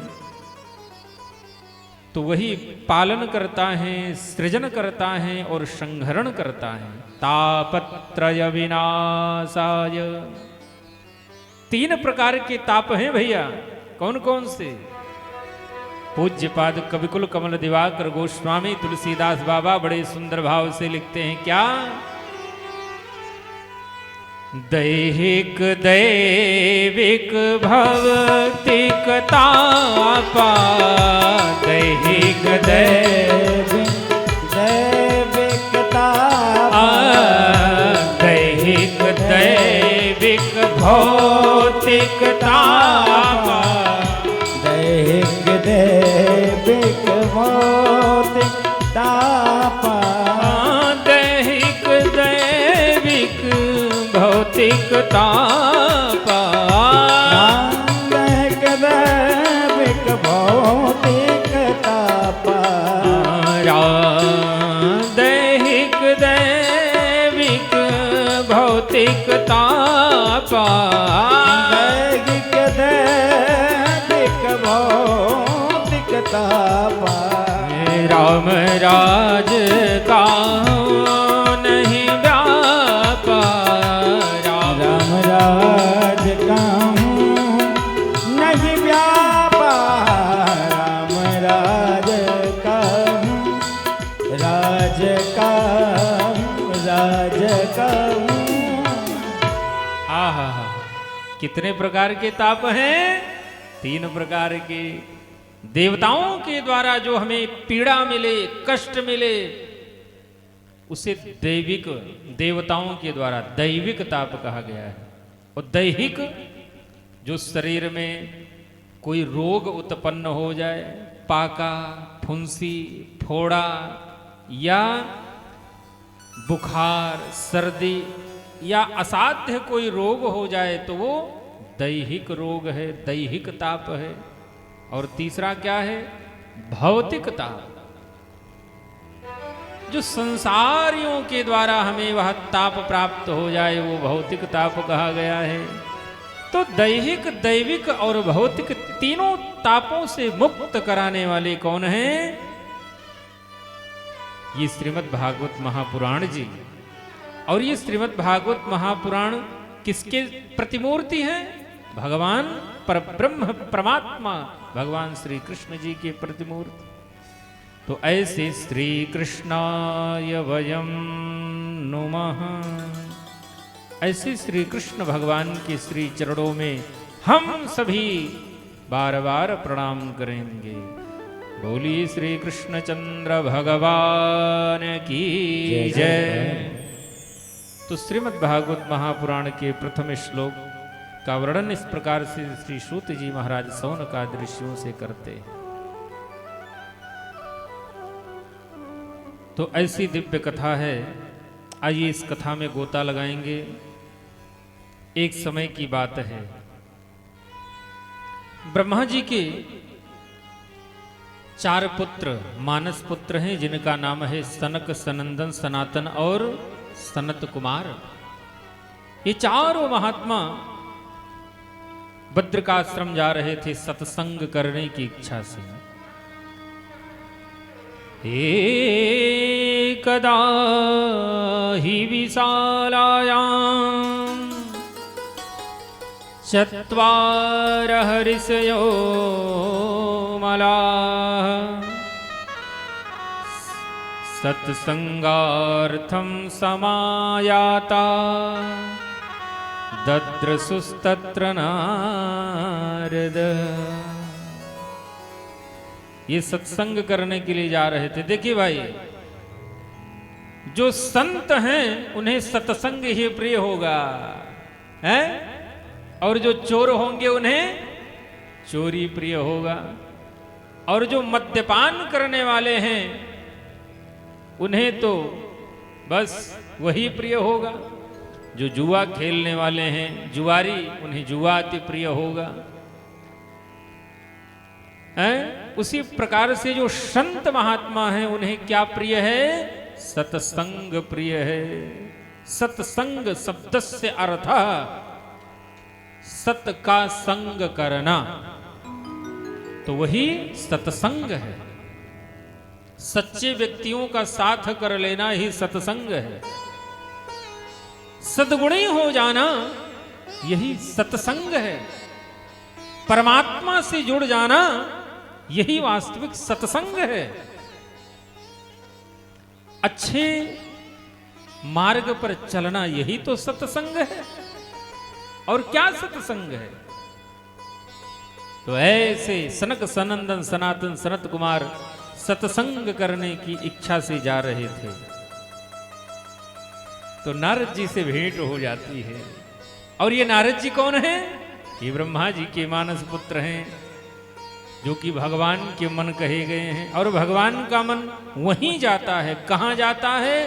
Speaker 1: तो वही पालन करता है, सृजन करता है और संहरण करता है। तापत्रय विनाशाय। 3 प्रकार के ताप हैं भैया। कौन कौन से? पूज्यपाद कविकुल कमल दिवाकर गोस्वामी तुलसीदास बाबा बड़े सुंदर भाव से लिखते हैं क्या? दैहिक दैविक भौतिक तापा, दैहिक
Speaker 2: दैविक तापा,
Speaker 1: दैहिक दैविक भौतिक तापा,
Speaker 2: दैहिक दैविक भौतिक तापा,
Speaker 1: दैहिक दैविक भौतिक तापा,
Speaker 2: दैहिक दैविक भौतिक तापा,
Speaker 1: दैहिक दैविक भौतिक तापा,
Speaker 2: दैहिक दैविक भौतिक तापा।
Speaker 1: राम राज का नहीं व्यापा,
Speaker 2: राम राज का नहीं व्यापा, राम राज का राज का राज का।
Speaker 1: आहा, कितने प्रकार के ताप हैं? 3 प्रकार के। देवताओं के द्वारा जो हमें पीड़ा मिले, कष्ट मिले, उसे दैविक, देवताओं के द्वारा दैविक ताप कहा गया है। और दैहिक, जो शरीर में कोई रोग उत्पन्न हो जाए, पाका, फुंसी, फोड़ा या बुखार, सर्दी या असाध्य कोई रोग हो जाए, तो वो दैहिक रोग है, दैहिक ताप है। और तीसरा क्या है? भौतिक ताप, जो संसारियों के द्वारा हमें वह ताप प्राप्त हो जाए, वो भौतिक ताप कहा गया है। तो दैहिक, दैविक और भौतिक तीनों तापों से मुक्त कराने वाले कौन हैं? ये श्रीमद् भागवत महापुराण जी। और ये श्रीमद् भागवत महापुराण किसके प्रतिमूर्ति है? भगवान परब्रह्म परमात्मा भगवान श्री कृष्ण जी के प्रतिमूर्ति। तो ऐसे श्री कृष्णाय वयं नुमः, ऐसे श्री कृष्ण भगवान के श्री चरणों में हम सभी बार बार प्रणाम करेंगे। बोलिए श्री कृष्णचंद्र भगवान की जय। तो श्रीमद् भागवत महापुराण के प्रथम श्लोक का वर्णन इस प्रकार से श्री सूत जी महाराज सौनकादि ऋषियों से करते हैं। तो ऐसी दिव्य कथा है। आइए इस कथा में गोता लगाएंगे। एक समय की बात है, ब्रह्मा जी के 4 पुत्र मानस पुत्र हैं, जिनका नाम है सनक, सनंदन, सनातन और सनत कुमार। ये चारों महात्मा बद्रिकाश्रम जा रहे थे सत्संग करने की इच्छा से। कदा हि विशालायां चत्वारः ऋषयो मलाः सत्संगार्थं समायाता दद्रसुस्तत्र नारद। ये सत्संग करने के लिए जा रहे थे। देखिए भाई, जो संत हैं उन्हें सत्संग ही प्रिय होगा, है? और जो चोर होंगे उन्हें चोरी प्रिय होगा, और जो मद्यपान करने वाले हैं उन्हें तो बस वही प्रिय होगा। जो जुआ खेलने वाले हैं जुआरी, उन्हें जुआ अति प्रिय होगा, हैं? उसी प्रकार से जो संत महात्मा हैं उन्हें क्या प्रिय है? सत्संग प्रिय है। सत्संग शब्द से अर्थ सत का संग करना, तो वही सत्संग है। सच्चे व्यक्तियों का साथ कर लेना ही सत्संग है। सद्गुणी हो जाना यही सत्संग है। परमात्मा से जुड़ जाना यही वास्तविक सत्संग है। अच्छे मार्ग पर चलना यही तो सत्संग है। और क्या सत्संग है? तो ऐसे सनक सनंदन सनातन सनत कुमार सत्संग करने की इच्छा से जा रहे थे, तो नारद जी से भेंट हो जाती है। और ये नारद जी कौन है? ये ब्रह्मा जी के मानस पुत्र हैं, जो कि भगवान के मन कहे गए हैं। और भगवान का मन वहीं जाता है। कहाँ जाता है?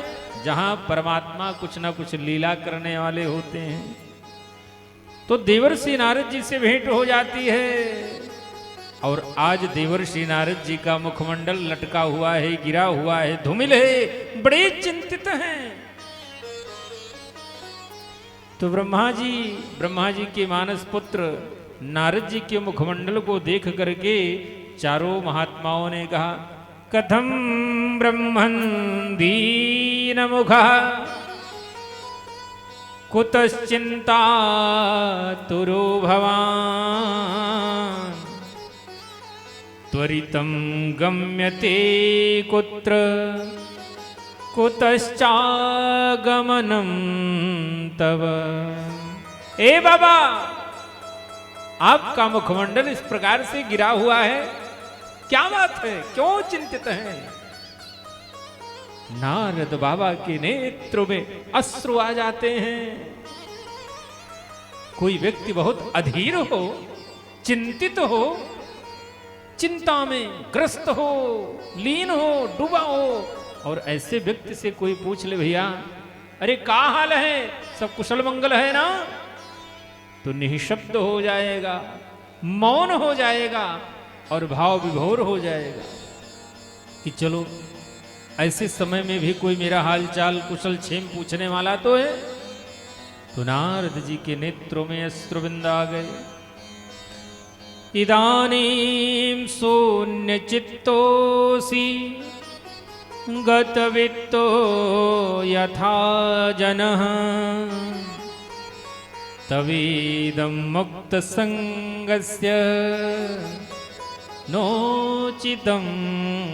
Speaker 1: जहां परमात्मा कुछ ना कुछ लीला करने वाले होते हैं। तो देवर्षि नारद जी से भेंट हो जाती है। और आज देवर्षि नारद जी का मुखमंडल लटका हुआ है, गिरा हुआ है, धूमिल है, बड़े चिंतित हैं। तो ब्रह्मा जी के मानस पुत्र नारद जी के मुखमंडल को देख करके चारों महात्माओं ने कहा, कथम ब्रह्मन् दीन मुखः कुतश्चिंता तुरो भवान् त्वरितं गम्यते कुत्र कुतश्चागमनं तव। ए बाबा, आपका मुखमंडल इस प्रकार से गिरा हुआ है, क्या बात है? क्यों चिंतित हैं? नारद बाबा के नेत्रों में अश्रु आ जाते हैं। कोई व्यक्ति बहुत अधीर हो, चिंतित हो, चिंता में ग्रस्त हो, लीन हो, डूबा हो, और ऐसे व्यक्ति से कोई पूछ ले, भैया अरे क्या हाल है, सब कुशल मंगल है ना, तो निःशब्द हो जाएगा, मौन हो जाएगा और भाव विभोर हो जाएगा कि चलो ऐसे समय में भी कोई मेरा हाल चाल कुशल क्षेम पूछने वाला तो है। तो नारद जी के नेत्रों में अश्रुबिंद आ गए। इदानीं शून्य चित्तोऽसि गतवित्तो यथा जनः तवेदं मुक्त संगस्य नोचितं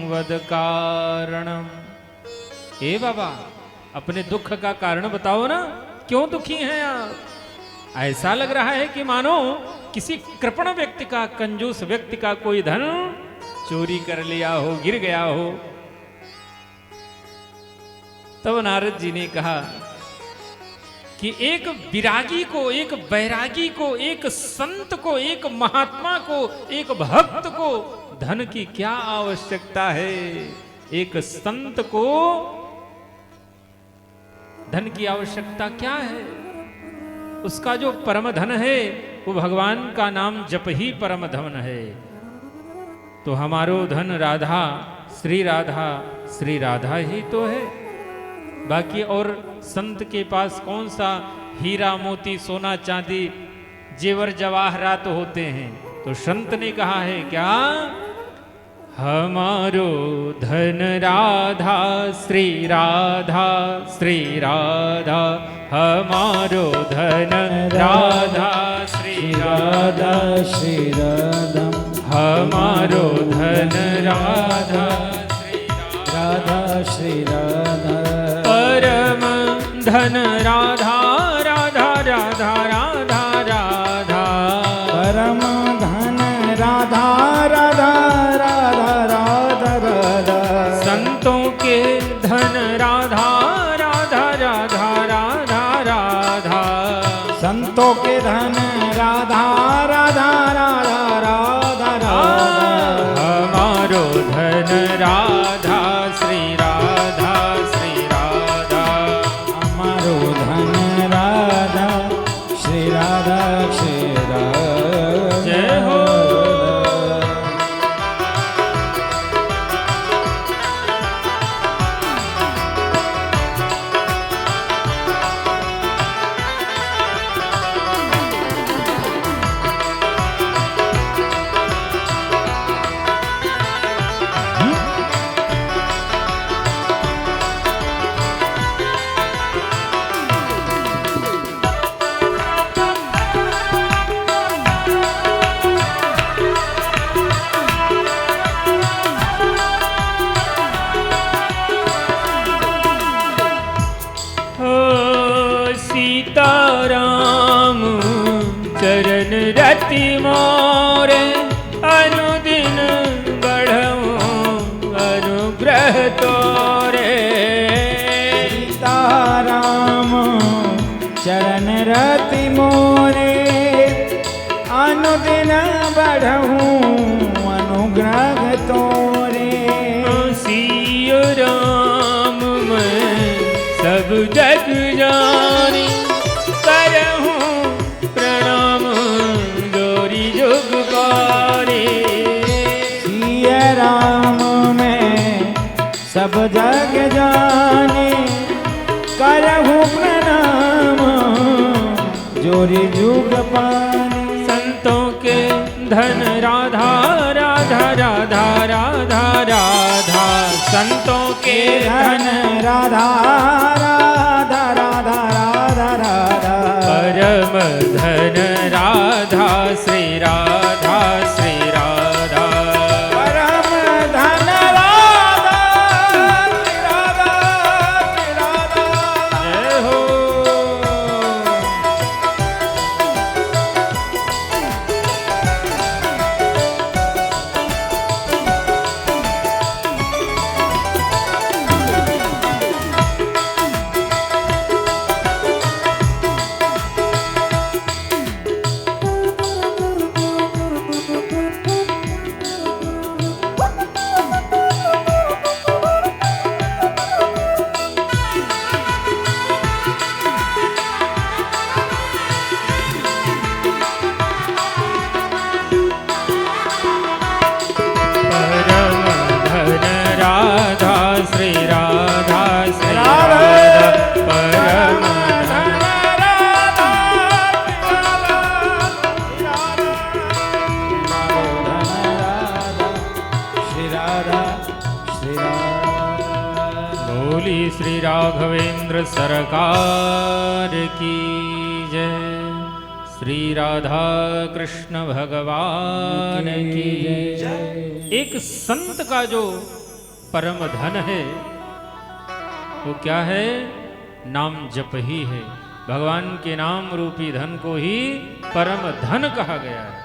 Speaker 1: वद कारणम। ए बाबा, अपने दुख का कारण बताओ ना, क्यों दुखी हैं आप? ऐसा लग रहा है कि मानो किसी कृपण व्यक्ति का, कंजूस व्यक्ति का कोई धन चोरी कर लिया हो, गिर गया हो। तब नारद जी ने कहा कि एक विरागी को, एक बैरागी को, एक संत को, एक महात्मा को, एक भक्त को धन की क्या आवश्यकता है? एक संत को धन की आवश्यकता क्या है? उसका जो परम धन है वो भगवान का नाम जप ही परम धन है। तो हमारो धन राधा, श्री राधा ही तो है। बाकी और संत के पास कौन सा हीरा मोती सोना चांदी जेवर जवाहरात होते हैं? तो संत ने कहा है क्या, हमारो धन राधा श्री राधा श्री राधा, हमारो धन राधा श्री राधा
Speaker 2: श्री राधा,
Speaker 1: हमारो धन राधा श्री
Speaker 2: राधा श्री राधा,
Speaker 1: परम धन राधा राधा राधा राधा राधा,
Speaker 2: परम धन राधा राधा राधा राधा राधा,
Speaker 1: संतों के धन राधा राधा राधा राधा राधा,
Speaker 2: संतों के धन राधा राधा राधा राधा राधा,
Speaker 1: हमारो धन राधा श्री राधा श्री राधा,
Speaker 2: हमारो धन राधा श्री राधा श्री राधा।
Speaker 1: जय हो। सीताराम चरण रति मोरे, अनुदिन बढ़ऊं अनुग्रह तोरे।
Speaker 2: सीताराम चरण रति मोरे, अनुदिन बढ़ऊं अनुग्रह तोरे।
Speaker 1: सिय राम मैं सब जग जानी, करहूं प्रणाम जोरी जुग पारी।
Speaker 2: सिय राम में सब जग जाने, करहूं प्रणाम जोरी जुग पानी।
Speaker 1: संतों के धन राधा राधा राधा राधा राधा, संतों के
Speaker 2: धन राधा राधा राधा राधा राधा,
Speaker 1: परम धन राधा श्री राधा श्री राधा,
Speaker 2: परम धन राधा श्री राधा श्री राधा।
Speaker 1: जय हो। श्री राघवेंद्र सरकार की जय। श्री राधा कृष्ण भगवान की जय। एक संत का जो परम धन है वो क्या है? नाम जप ही है। भगवान के नाम रूपी धन को ही परम धन कहा गया है।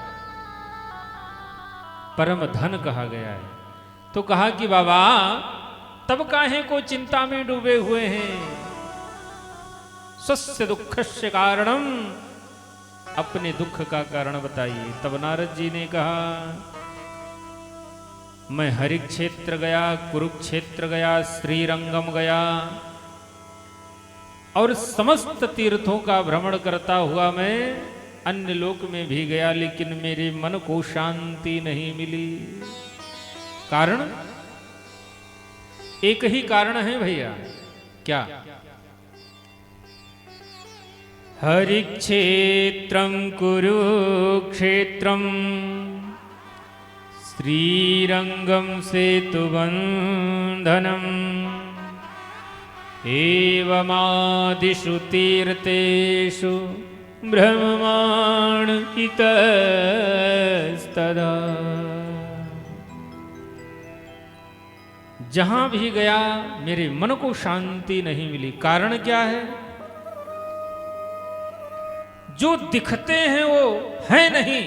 Speaker 1: परम धन कहा गया है। तो कहा कि बाबा तब काहे को चिंता में डूबे हुए हैं? स्वस्य दुःखस्य कारणम, अपने दुख का कारण बताइए। तब नारद जी ने कहा मैं हरिक्षेत्र गया, कुरुक्षेत्र गया, श्रीरंगम गया और समस्त तीर्थों का भ्रमण करता हुआ मैं अन्य लोक में भी गया, लेकिन मेरे मन को शांति नहीं मिली। कारण एक ही कारण है भैया। क्या? हरिक्षेत्रम कुरुक्षेत्रम श्रीरंगम सेतुबंधनम एवमादिषु तीर्थेषु ब्रह्माण इतस्तदा। जहां भी गया मेरे मन को शांति नहीं मिली। कारण क्या है? जो दिखते हैं वो हैं नहीं,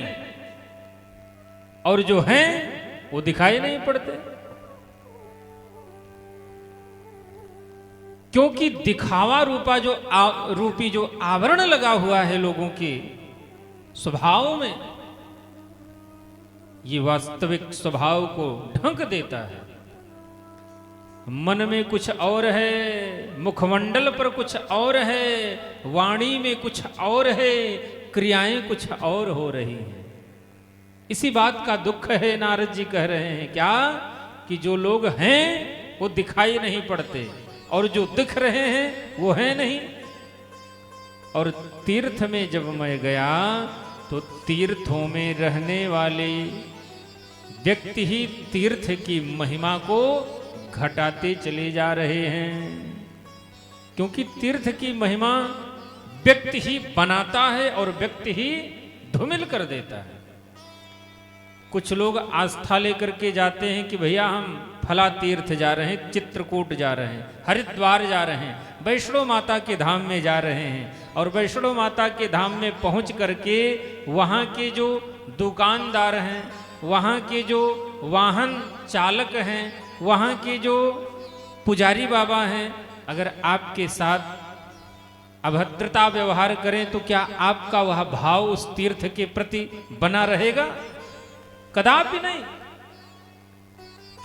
Speaker 1: और जो हैं वो दिखाई नहीं पड़ते। क्योंकि दिखावा रूपी जो आवरण लगा हुआ है लोगों के स्वभाव में, ये वास्तविक स्वभाव को ढंक देता है। मन में कुछ और है, मुखमंडल पर कुछ और है, वाणी में कुछ और है, क्रियाएं कुछ और हो रही हैं। इसी बात का दुख है। नारद जी कह रहे हैं क्या कि जो लोग हैं वो दिखाई नहीं पड़ते, और जो दिख रहे हैं वो है नहीं। और तीर्थ में जब मैं गया तो तीर्थों में रहने वाले व्यक्ति ही तीर्थ की महिमा को घटाते चले जा रहे हैं। क्योंकि तीर्थ की महिमा व्यक्ति ही बनाता है और व्यक्ति ही धूमिल कर देता है। कुछ लोग आस्था लेकर के जाते हैं कि भैया हम फला तीर्थ जा रहे हैं, चित्रकूट जा रहे हैं, हरिद्वार जा रहे हैं, वैष्णो माता के धाम में जा रहे हैं। और वैष्णो माता के धाम में पहुंच करके वहाँ के जो दुकानदार हैं, वहाँ के जो वाहन चालक हैं, वहाँ के जो पुजारी बाबा हैं, अगर आपके साथ अभद्रता व्यवहार करें तो क्या आपका वह भाव उस तीर्थ के प्रति बना रहेगा? कदापि नहीं।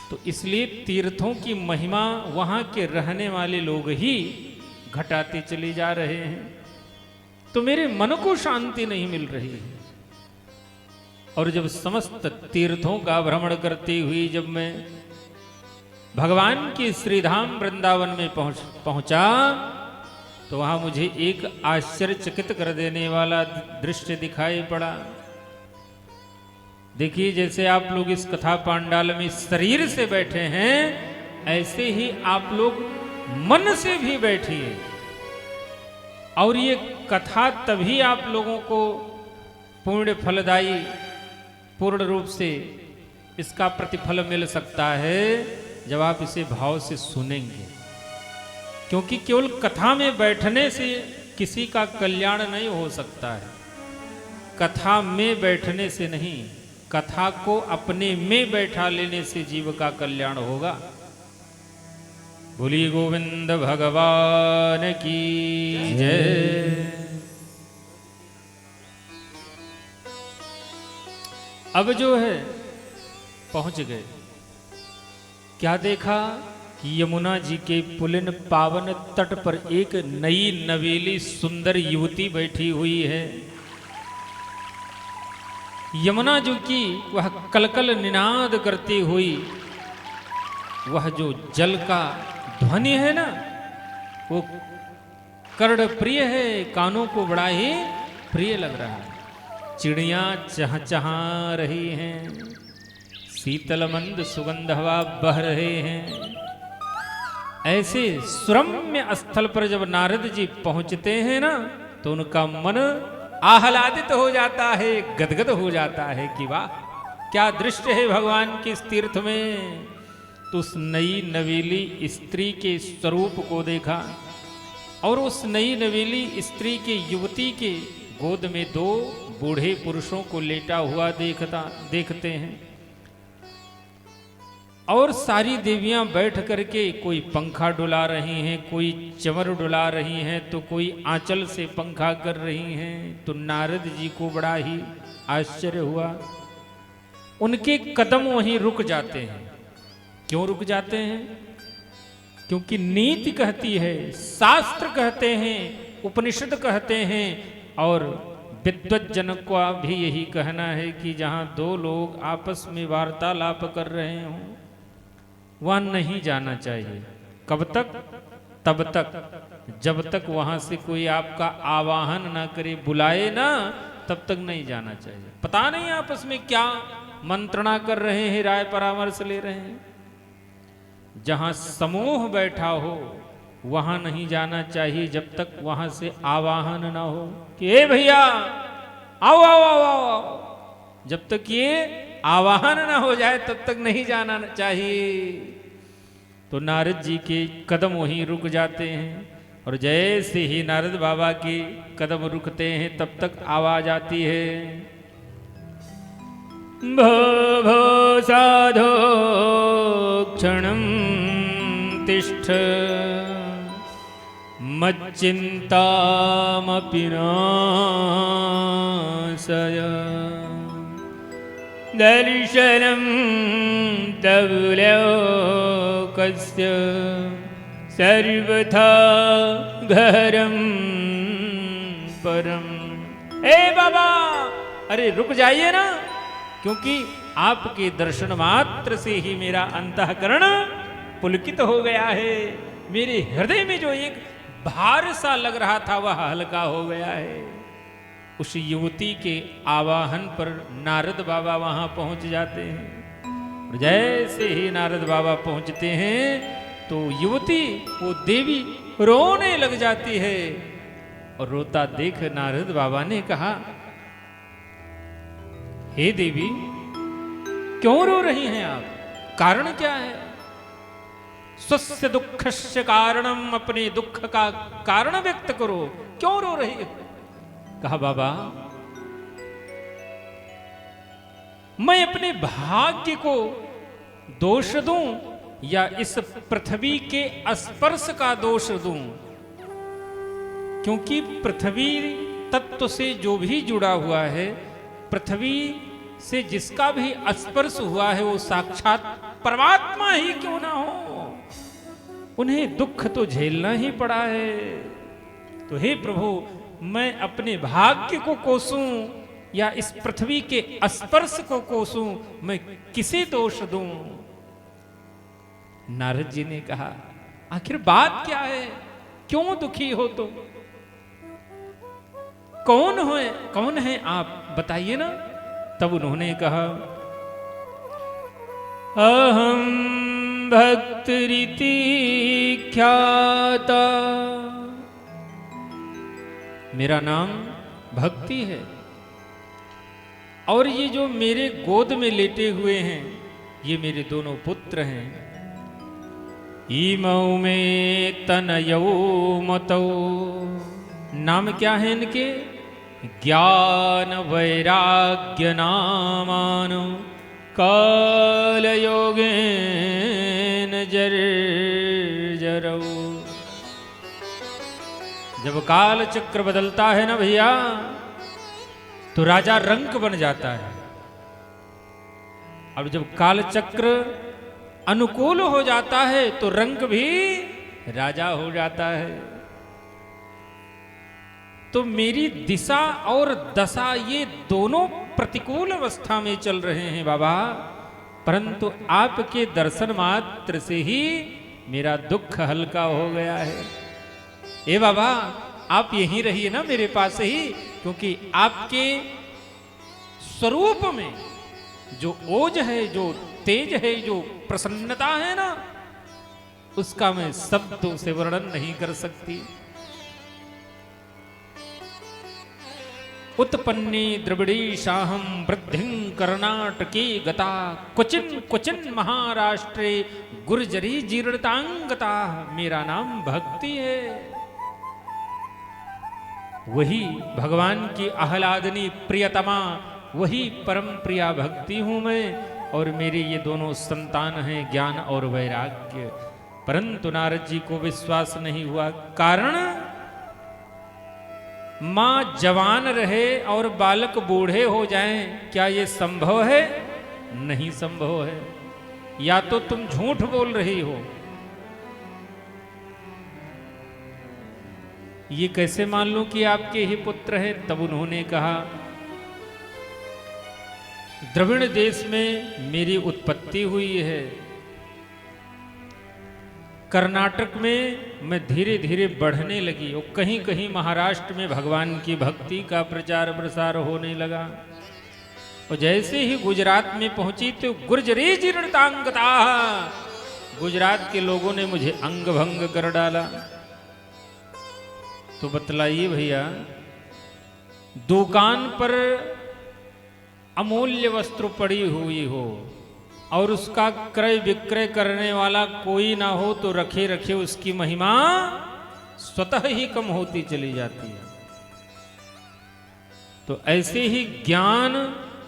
Speaker 1: तो इसलिए तीर्थों की महिमा वहां के रहने वाले लोग ही घटाते चले जा रहे हैं। तो मेरे मन को शांति नहीं मिल रही है। और जब समस्त तीर्थों का भ्रमण करती हुई जब मैं भगवान के श्रीधाम वृंदावन में पहुंचा तो वहां मुझे एक आश्चर्यचकित कर देने वाला दृश्य दिखाई पड़ा। देखिए, जैसे आप लोग इस कथा पांडाल में शरीर से बैठे हैं, ऐसे ही आप लोग मन से भी बैठिए। और ये कथा तभी आप लोगों को पूर्ण फलदायी, पूर्ण रूप से इसका प्रतिफल मिल सकता है जब आप इसे भाव से सुनेंगे। क्योंकि केवल कथा में बैठने से किसी का कल्याण नहीं हो सकता है। कथा में बैठने से नहीं, कथा को अपने में बैठा लेने से जीव का कल्याण होगा। बोलिए गोविंद भगवान की जय। अब जो है पहुंच गए। क्या देखा कि यमुना जी के पुलिन पावन तट पर एक नई नवेली सुंदर युवती बैठी हुई है। यमुना जो की वह कलकल निनाद करती हुई, वह जो जल का ध्वनि है ना, वो कर्ण प्रिय है, कानों को बड़ा ही प्रिय लग रहा है। चिड़ियां चहचहा रही हैं, शीतल मंद सुगंध हवा बह रहे हैं। ऐसे सुरम्य स्थल पर जब नारद जी पहुंचते हैं ना, तो उनका मन आह्लादित हो जाता है, गदगद हो जाता है कि वाह क्या दृश्य है भगवान के इस तीर्थ में। तो उस नई नवेली स्त्री के स्वरूप को देखा, और उस नई नवेली स्त्री के युवती के गोद में दो बूढ़े पुरुषों को लेटा हुआ देखते हैं। और सारी देवियां बैठ करके कोई पंखा डुला रही हैं, कोई चंवर डुला रही हैं, तो कोई आंचल से पंखा कर रही हैं। तो नारद जी को बड़ा ही आश्चर्य हुआ। उनके कदम वहीं रुक जाते हैं। क्यों रुक जाते हैं? क्योंकि नीति कहती है, शास्त्र कहते हैं, उपनिषद कहते हैं, और विद्वत जन का भी यही कहना है कि जहां दो लोग आपस में वार्तालाप कर रहे हों, वहां नहीं जाना चाहिए। कब तक? तब तक जब तक वहां से कोई आपका आवाहन ना करे, बुलाए ना, तब तक नहीं जाना चाहिए। पता नहीं आपस में क्या मंत्रणा कर रहे हैं, राय परामर्श ले रहे हैं। जहां समूह बैठा हो वहां नहीं जाना चाहिए जब तक वहां से आवाहन ना हो कि ए भैया आओ आओ आओ आओ। जब तक ये आवाहन ना हो जाए तब तक नहीं जाना चाहिए। तो नारद जी के कदम वहीं रुक जाते हैं और जैसे ही नारद बाबा के कदम रुकते हैं तब तक आवाज आती है, भो भो साधो क्षणं तिष्ठ मच्चिन्तामपि नाशय दर्शनं तव लोकस्य सर्वथा घरं परम। ए बाबा, अरे रुक जाइए ना, क्योंकि आपके दर्शन मात्र से ही मेरा अंतःकरण पुलकित हो गया है। मेरे हृदय में जो एक भार सा लग रहा था वह हल्का हो गया है। उस युवती के आवाहन पर नारद बाबा वहां पहुंच जाते हैं और जैसे ही नारद बाबा पहुंचते हैं तो युवती, वो देवी रोने लग जाती है। और रोता देख नारद बाबा ने कहा, हे देवी, क्यों रो रही हैं आप? कारण क्या है? स्वस्य दुःखस्य कारणम, अपने दुख का कारण व्यक्त करो, क्यों रो रही हो? कहा, बाबा, मैं अपने भाग्य को दोष दूं या इस पृथ्वी के स्पर्श का दोष दूं? क्योंकि पृथ्वी तत्व से जो भी जुड़ा हुआ है, पृथ्वी से जिसका भी स्पर्श हुआ है, वो साक्षात परमात्मा ही क्यों ना हो, उन्हें दुख तो झेलना ही पड़ा है। तो हे प्रभु, मैं अपने भाग्य को कोसूं या इस पृथ्वी के स्पर्श को कोसूं, मैं किसे दोष दूं? नारद जी ने कहा, आखिर बात क्या है? क्यों दुखी हो? तो कौन है आप, बताइए ना। तब उन्होंने कहा, अहम भक्तरिति ख्याता, मेरा नाम भक्ति है। और ये जो मेरे गोद में लेटे हुए हैं, ये मेरे दोनों पुत्र हैं। इमौ में तनयौ मतौ, नाम क्या है इनके? ज्ञान वैराग्य नामानो कालयोगेन जर्जरौ। जब काल चक्र बदलता है ना भैया, तो राजा रंक बन जाता है। अब जब काल चक्र अनुकूल हो जाता है तो रंक भी राजा हो जाता है। तो मेरी दिशा और दशा ये दोनों प्रतिकूल अवस्था में चल रहे हैं बाबा, परंतु आपके दर्शन मात्र से ही मेरा दुख हल्का हो गया है। ए बाबा, आप यहीं रहिए ना मेरे पास ही, क्योंकि आपके स्वरूप में जो ओज है, जो तेज है, जो प्रसन्नता है ना, उसका मैं शब्दों से वर्णन नहीं कर सकती। उत्पन्नी द्रविड़ीशाहं वृद्धिं कर्णाटके गता, क्वचिन क्वचिन महाराष्ट्रे गुर्जरी जीर्णतांगता। मेरा नाम भक्ति है। वही भगवान की आह्लादनी प्रियतमा, वही परम प्रिया भक्ति हूं मैं। और मेरे ये दोनों संतान हैं, ज्ञान और वैराग्य। परंतु नारद जी को विश्वास नहीं हुआ। कारण, मां जवान रहे और बालक बूढ़े हो जाएं, क्या ये संभव है? नहीं संभव है। या तो तुम झूठ बोल रही हो। ये कैसे मान लूं कि आपके ही पुत्र हैं? तब उन्होंने कहा, द्रविड़ देश में मेरी उत्पत्ति हुई है। कर्नाटक में मैं धीरे धीरे बढ़ने लगी और कहीं कहीं महाराष्ट्र में भगवान की भक्ति का प्रचार प्रसार होने लगा। और जैसे ही गुजरात में पहुंची तो गुर्जरी जीर्णतांगता, गुजरात के लोगों ने मुझे अंग भंग कर डाला। तो बतलाइए भैया, दुकान पर अमूल्य वस्त्र पड़ी हुई हो और उसका क्रय विक्रय करने वाला कोई ना हो तो रखे रखे उसकी महिमा स्वतः ही कम होती चली जाती है। तो ऐसे ही ज्ञान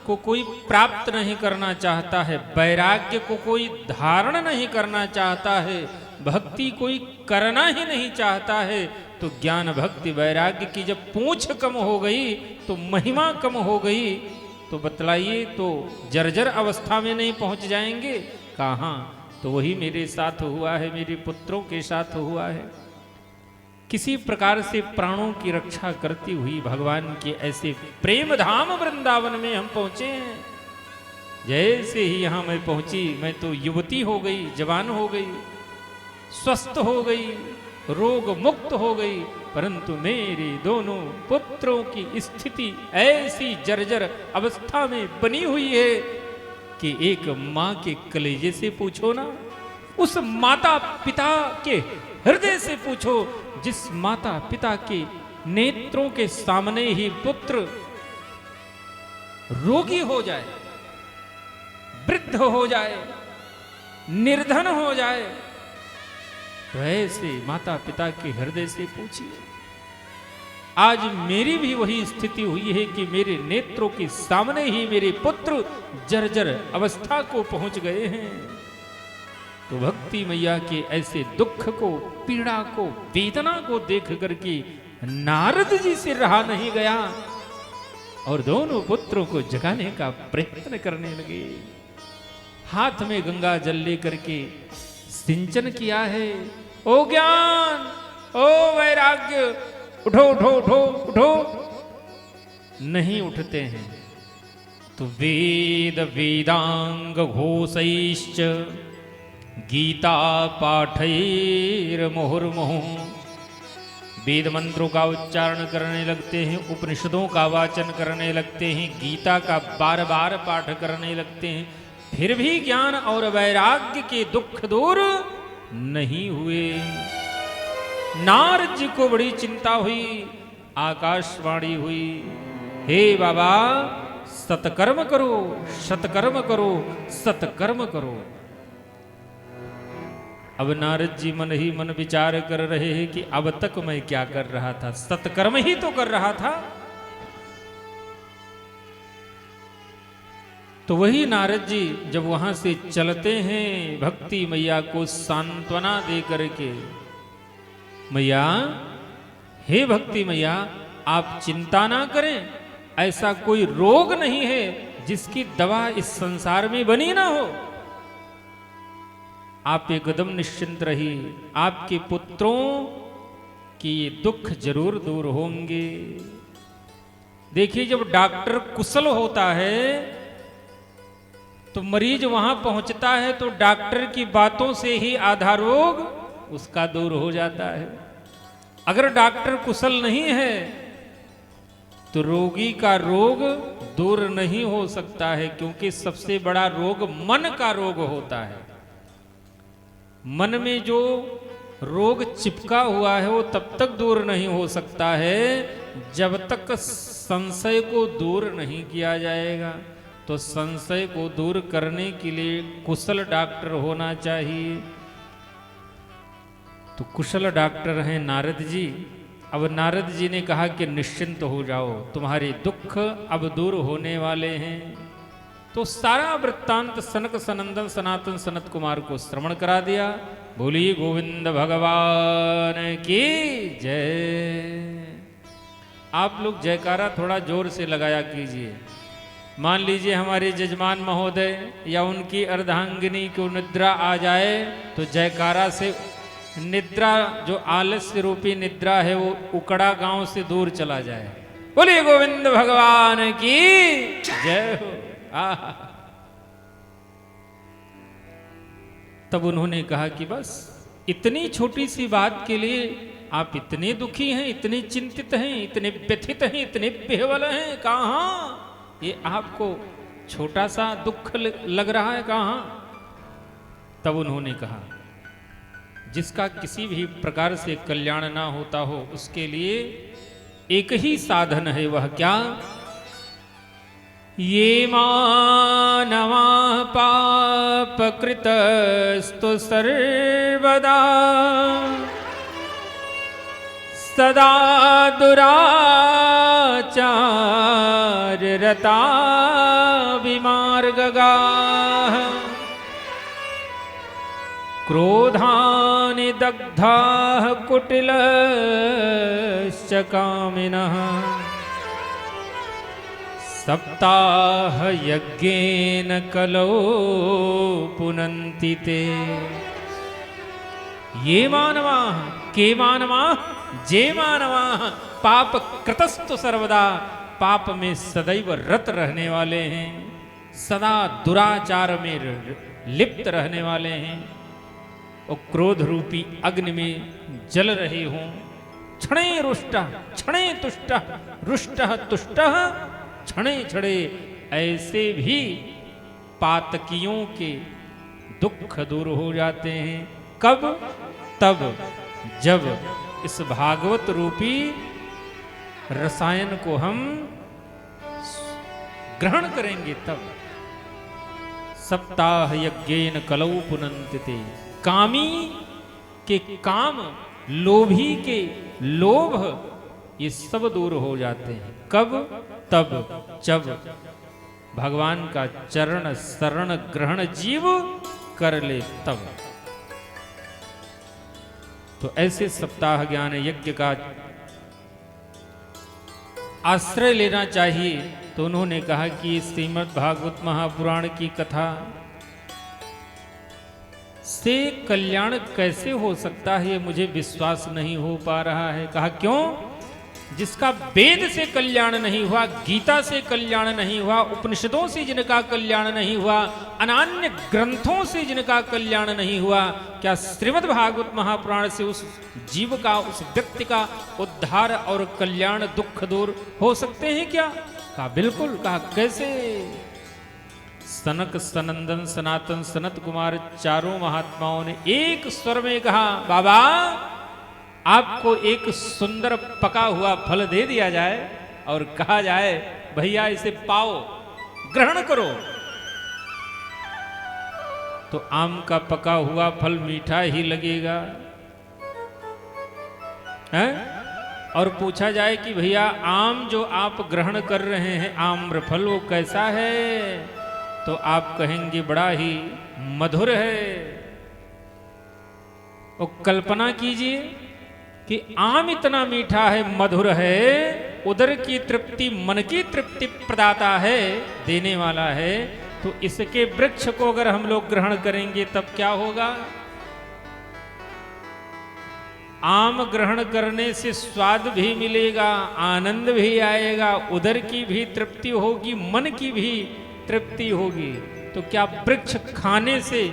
Speaker 1: को कोई प्राप्त नहीं करना चाहता है, वैराग्य को कोई धारण नहीं करना चाहता है, भक्ति कोई करना ही नहीं चाहता है, तो ज्ञान भक्ति वैराग्य की जब पूंछ कम हो गई तो महिमा कम हो गई, तो बतलाइए तो जर्जर अवस्था में नहीं पहुंच जाएंगे? कहाँ? तो वही मेरे साथ हुआ है, मेरे पुत्रों के साथ हुआ है। किसी प्रकार से प्राणों की रक्षा करती हुई भगवान के ऐसे प्रेम धाम वृंदावन में हम पहुंचे हैं। जैसे ही यहां मैं पहुंची, मैं तो युवती हो गई, जवान हो गई, स्वस्थ हो गई, रोग मुक्त हो गई, परंतु मेरे दोनों पुत्रों की स्थिति ऐसी जर्जर अवस्था में बनी हुई है कि एक मां के कलेजे से पूछो ना, उस माता पिता के हृदय से पूछो जिस माता पिता के नेत्रों के सामने ही पुत्र रोगी हो जाए, वृद्ध हो जाए, निर्धन हो जाए, तो ऐसे माता पिता के हृदय से पूछिए। आज मेरी भी वही स्थिति हुई है कि मेरे नेत्रों के सामने ही मेरे पुत्र जर्जर अवस्था को पहुंच गए हैं। तो भक्ति मैया के ऐसे दुख को, पीड़ा को, वेदना को देख करके नारद जी से रहा नहीं गया और दोनों पुत्रों को जगाने का प्रयत्न करने लगे। हाथ में गंगा जल लेकर के सिंचन किया है। ओ ज्ञान, ओ वैराग्य, उठो उठो उठो उठो, नहीं उठते हैं। तो वेद वेदांग घोषैश्च गीता पाठैर मुहुर्मुहु, वेद मंत्रों का उच्चारण करने लगते हैं, उपनिषदों का वाचन करने लगते हैं, गीता का बार बार पाठ करने लगते हैं, फिर भी ज्ञान और वैराग्य के दुख दूर नहीं हुए। नारद जी को बड़ी चिंता हुई, आकाशवाणी हुई, हे बाबा सतकर्म करो, सतकर्म करो, सतकर्म करो। अब नारद जी मन ही मन विचार कर रहे हैं कि अब तक मैं क्या कर रहा था, सतकर्म ही तो कर रहा था। तो वही नारद जी जब वहां से चलते हैं भक्ति मैया को सांत्वना दे करके, मैया, हे भक्ति मैया, आप चिंता ना करें, ऐसा कोई रोग नहीं है जिसकी दवा इस संसार में बनी ना हो। आप एकदम निश्चिंत रहिए, आपके पुत्रों की दुख जरूर दूर होंगे। देखिए, जब डॉक्टर कुशल होता है तो मरीज वहां पहुंचता है तो डॉक्टर की बातों से ही आधा रोग उसका दूर हो जाता है। अगर डॉक्टर कुशल नहीं है तो रोगी का रोग दूर नहीं हो सकता है, क्योंकि सबसे बड़ा रोग मन का रोग होता है। मन में जो रोग चिपका हुआ है वो तब तक दूर नहीं हो सकता है जब तक संशय को दूर नहीं किया जाएगा। तो संशय को दूर करने के लिए कुशल डॉक्टर होना चाहिए। तो कुशल डॉक्टर हैं नारद जी। अब नारद जी ने कहा कि निश्चिंत हो जाओ, तुम्हारे दुख अब दूर होने वाले हैं। तो सारा वृत्तांत सनक सनंदन सनातन सनत कुमार को श्रवण करा दिया। बोलिए गोविंद भगवान की जय। आप लोग जयकारा थोड़ा जोर से लगाया कीजिए। मान लीजिए हमारे जजमान महोदय या उनकी अर्धांगिनी को निद्रा आ जाए तो जयकारा से निद्रा, जो आलस्य रूपी निद्रा है, वो उकड़ा गांव से दूर चला जाए। बोलिए गोविंद भगवान की जय हो। तब उन्होंने कहा कि बस इतनी छोटी सी बात के लिए आप इतने दुखी हैं, इतने चिंतित हैं, इतने व्यथित हैं, इतने बेहवल हैं। कहाँ ये आपको छोटा सा दुख लग रहा है कहाँ? तब उन्होंने कहा जिसका किसी भी प्रकार से कल्याण ना होता हो उसके लिए एक ही साधन है, वह क्या? ये मानवा पाप कृतस्तु सर्वदा सदा दुराचार रता विमार्गगाः क्रोधानि दग्धाः कुटिलश्च कामिनः सप्ताह यज्ञेन कलौ पुनन्ति ते। ये मानवा के मानवा जे मानवा पाप कृतस्तु सर्वदा, पाप में सदैव रत रहने वाले हैं, सदा दुराचार में लिप्त रहने वाले हैं और क्रोध रूपी अग्नि में जल रहे हों। क्षणे रुष्ट क्षणे तुष्ट रुष्ट तुष्ट क्षणे क्षणे, ऐसे भी पातकियों के दुख दूर हो जाते हैं। कब? तब जब इस भागवत रूपी रसायन को हम ग्रहण करेंगे तब। सप्ताह यज्ञेन कलौ पुनन्ति ते, कामी के काम, लोभी के लोभ, ये सब दूर हो जाते हैं। कब? तब जब भगवान का चरण शरण ग्रहण जीव कर ले तब। तो ऐसे सप्ताह ज्ञान यज्ञ का आश्रय लेना चाहिए। तो उन्होंने कहा कि श्रीमद् भागवत महापुराण की कथा से कल्याण कैसे हो सकता है, मुझे विश्वास नहीं हो पा रहा है। कहा क्यों? जिसका वेद से कल्याण नहीं हुआ, गीता से कल्याण नहीं हुआ, उपनिषदों से जिनका कल्याण नहीं हुआ, अनान्य ग्रंथों से जिनका कल्याण नहीं हुआ, क्या श्रीमद् भागवत महापुराण से उस जीव का, उस व्यक्ति का उद्धार और कल्याण, दुख दूर हो सकते हैं क्या? कहा बिल्कुल। कहा कैसे? सनक, सनंदन, सनातन, सनत कुमार चारों महात्माओं ने एक स्वर में कहा बाबा आपको एक सुंदर पका हुआ फल दे दिया जाए और कहा जाए भैया इसे पाओ, ग्रहण करो। तो आम का पका हुआ फल मीठा ही लगेगा है? और पूछा जाए कि भैया आम जो आप ग्रहण कर रहे हैं आम्रफल वो कैसा है, तो आप कहेंगे बड़ा ही मधुर है। और कल्पना कीजिए कि आम इतना मीठा है, मधुर है, उदर की तृप्ति, मन की तृप्ति प्रदाता है, देने वाला है, तो इसके वृक्ष को अगर हम लोग ग्रहण करेंगे तब क्या होगा? आम ग्रहण करने से स्वाद भी मिलेगा, आनंद भी आएगा, उदर की भी तृप्ति होगी, मन की भी तृप्ति होगी। तो क्या वृक्ष खाने से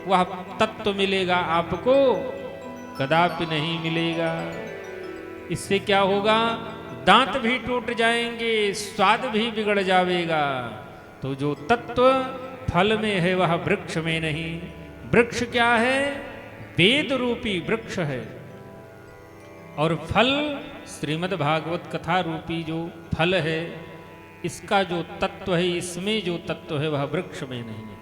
Speaker 1: वह तत्व मिलेगा आपको? कदापि नहीं मिलेगा। इससे क्या होगा? दांत भी टूट जाएंगे, स्वाद भी बिगड़ जाएगा। तो जो तत्व फल में है वह वृक्ष में नहीं। वृक्ष क्या है? वेद रूपी वृक्ष है। और फल श्रीमद् भागवत कथा रूपी जो फल है, इसका जो तत्व है, इसमें जो तत्व है वह वृक्ष में नहीं है।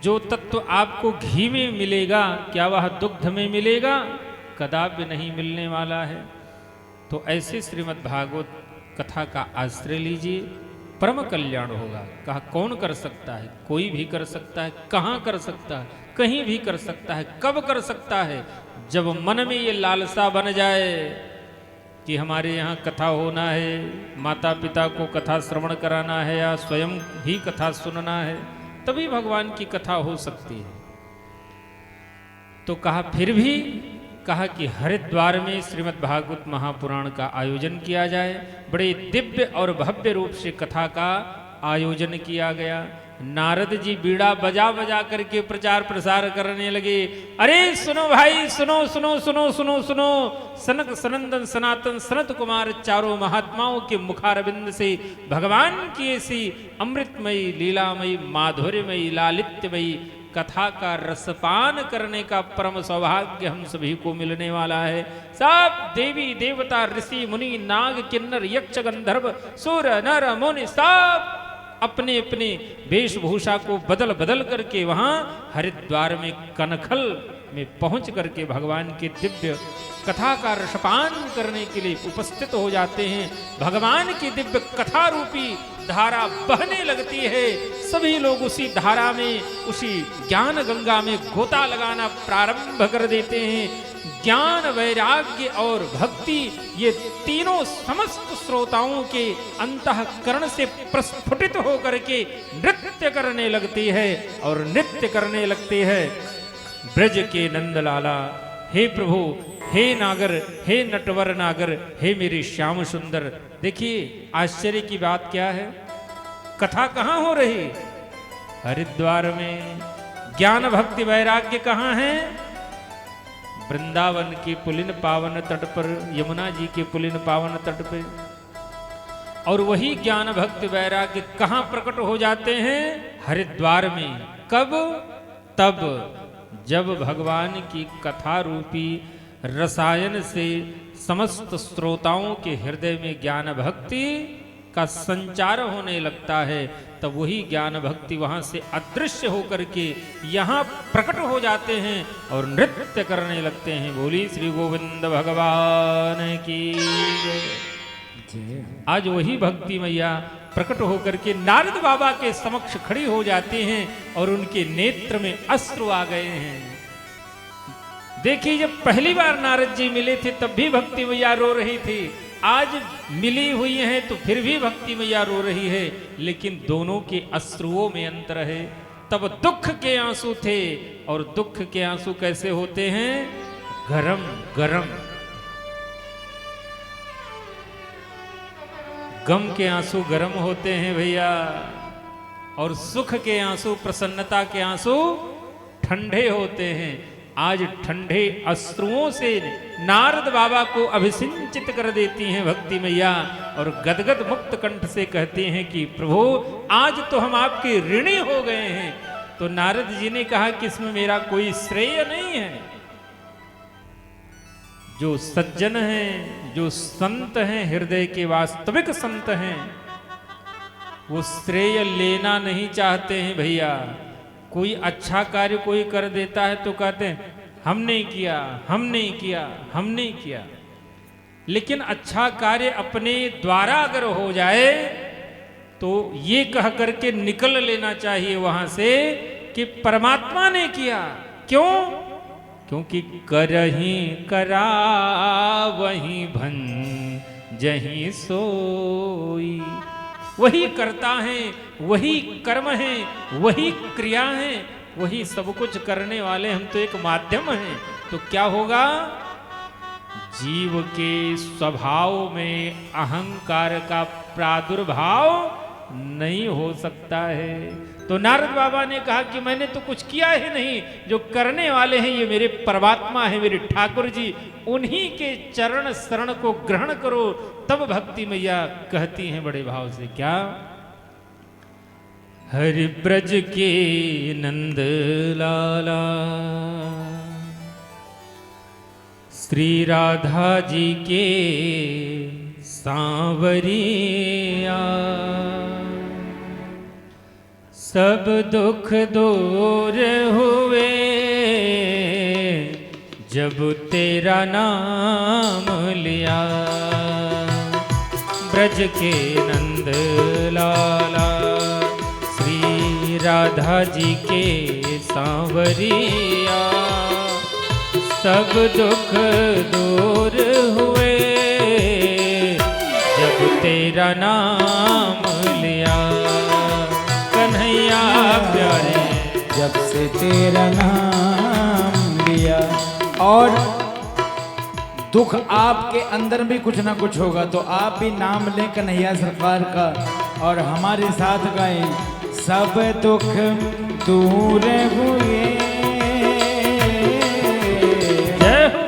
Speaker 1: जो तत्व आपको घी में मिलेगा क्या वह दुग्ध में मिलेगा? कदापि नहीं मिलने वाला है। तो ऐसे श्रीमद् भागवत कथा का आश्रय लीजिए, परम कल्याण होगा। कहा कौन कर सकता है? कोई भी कर सकता है। कहाँ कर सकता है? कहीं भी कर सकता है। कब कर सकता है? जब मन में ये लालसा बन जाए कि हमारे यहाँ कथा होना है, माता पिता को कथा श्रवण कराना है या स्वयं भी कथा सुनना है, तभी भगवान की कथा हो सकती है। तो कहा फिर भी कहा कि हरिद्वार में श्रीमद् भागवत महापुराण का आयोजन किया जाए। बड़े दिव्य और भव्य रूप से कथा का आयोजन किया गया। नारद जी बीड़ा बजा बजा करके प्रचार प्रसार करने लगे। अरे सुनो भाई, सुनो सुनो सुनो सुनो सुनो, सनक सनंदन सनातन सनत कुमार चारों महात्माओं के मुखारविंद से भगवान की ऐसी अमृतमयी लीलामयी माधुर्यमयी लालित्यमयी कथा का रसपान करने का परम सौभाग्य हम सभी को मिलने वाला है। सब देवी देवता ऋषि मुनि नाग किन्नर यक्ष गंधर्व सूर नर मुनि सब अपने अपने वेशभूषा को बदल बदल करके वहां हरिद्वार में कनखल में पहुंच करके भगवान के दिव्य कथा का रसपान करने के लिए उपस्थित हो जाते हैं। भगवान की दिव्य कथा रूपी धारा बहने लगती है। सभी लोग उसी धारा में, उसी ज्ञान गंगा में गोता लगाना प्रारंभ कर देते हैं। ज्ञान वैराग्य और भक्ति ये तीनों समस्त श्रोताओं के अंतःकरण से प्रस्फुटित होकर के नृत्य करने लगती है और नृत्य करने लगती है। ब्रज के नंदलाला, हे प्रभु, हे नागर, हे नटवर नागर, हे मेरे श्याम सुंदर। देखिए आश्चर्य की बात क्या है, कथा कहाँ हो रही? हरिद्वार में। ज्ञान भक्ति वैराग्य कहाँ है? वृंदावन के पुलिन पावन तट पर, यमुना जी के पुलिन पावन तट पे। और वही ज्ञान भक्ति वैराग्य कहाँ प्रकट हो जाते हैं? हरिद्वार में। कब? तब जब भगवान की कथा रूपी रसायन से समस्त श्रोताओं के हृदय में ज्ञान भक्ति का संचार होने लगता है, तब वही ज्ञान भक्ति वहां से अदृश्य होकर के यहाँ प्रकट हो जाते हैं और नृत्य करने लगते हैं। बोली श्री गोविंद भगवान की। आज वही भक्ति मैया प्रकट होकर के नारद बाबा के समक्ष खड़ी हो जाती हैं और उनके नेत्र में अश्रु आ गए हैं। देखिए, जब पहली बार नारद जी मिले थे तब भी भक्ति मैया रो रही थी, आज मिली हुई हैं तो फिर भी भक्ति मैया रो रही है, लेकिन दोनों के अश्रुओं में अंतर है। तब दुख के आंसू थे और दुख के आंसू कैसे होते हैं? गरम गरम। गम के आंसू गरम होते हैं भैया, और सुख के आंसू, प्रसन्नता के आंसू ठंडे होते हैं। आज ठंडे अश्रुओं से नारद बाबा को अभिसिंचित कर देती हैं भक्ति मैया और गदगद मुक्त कंठ से कहते हैं कि प्रभु आज तो हम आपके ऋणी हो गए हैं। तो नारद जी ने कहा कि इसमें मेरा कोई श्रेय नहीं है। जो सज्जन हैं, जो संत हैं, हृदय के वास्तविक संत हैं, वो श्रेय लेना नहीं चाहते हैं भैया। कोई अच्छा कार्य कोई कर देता है तो कहते हैं हमने किया, हमने किया, हमने किया। लेकिन अच्छा कार्य अपने द्वारा अगर हो जाए तो ये कह करके निकल लेना चाहिए वहां से कि परमात्मा ने किया। क्यों? क्योंकि करही करा वही भन जहीं सोई। वही करता है, वही कर्म है, वही क्रिया है, वही सब कुछ करने वाले, हम तो एक माध्यम हैं। तो क्या होगा? जीव के स्वभाव में अहंकार का प्रादुर्भाव नहीं हो सकता है। तो नारद बाबा ने कहा कि मैंने तो कुछ किया ही नहीं, जो करने वाले हैं ये मेरे परमात्मा है, मेरे ठाकुर जी, उन्हीं के चरण शरण को ग्रहण करो। तब भक्ति मैया कहती हैं बड़े भाव से, क्या? हरि ब्रज के नंद लाला श्री राधा जी के सांवरिया, सब दुख दूर हुए जब तेरा नाम लिया। ब्रज के नंद लाला श्री राधा जी के सांवरिया, सब दुख दूर हुए जब तेरा नाम लिया। कन्हैया प्यारे
Speaker 2: जब से तेरा नाम लिया। और दुख आपके अंदर भी कुछ ना कुछ होगा तो आप भी नाम लें कन्हैया सरकार का और हमारे साथ गाएं, सब दुख दूर हुए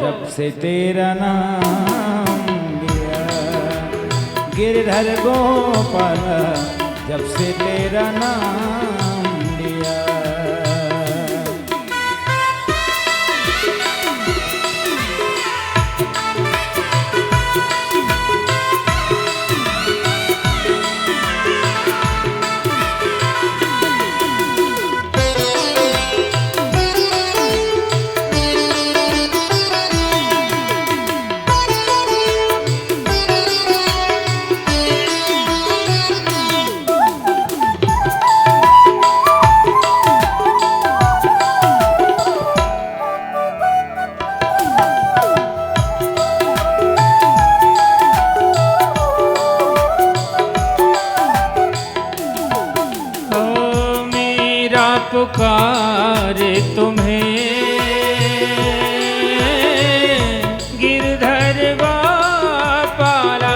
Speaker 2: जब से तेरा नाम लिया। गिरधर गोपाल जब से तेरा नाम लिया।
Speaker 1: पुकारे तुम्हें गिरधर गोपाला।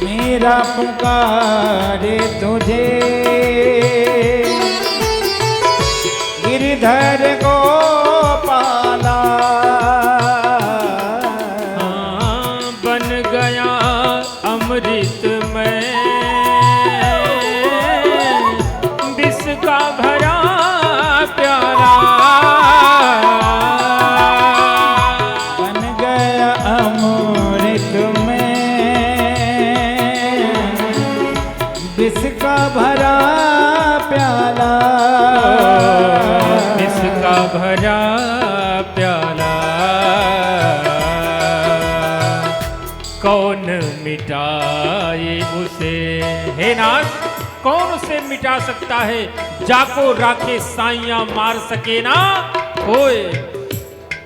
Speaker 2: मेरा पुकारे तुझे गिरधर गोपाला।
Speaker 1: बन गया अमृत में का भरा प्याला।
Speaker 2: बन गया अमृत में विष का भरा प्याला।
Speaker 1: विष का भरा प्याला। कौन मिटाए उसे, हे नाथ कौन उसे मिटा सकता है। जाको राखे साइयां मार सके ना कोई।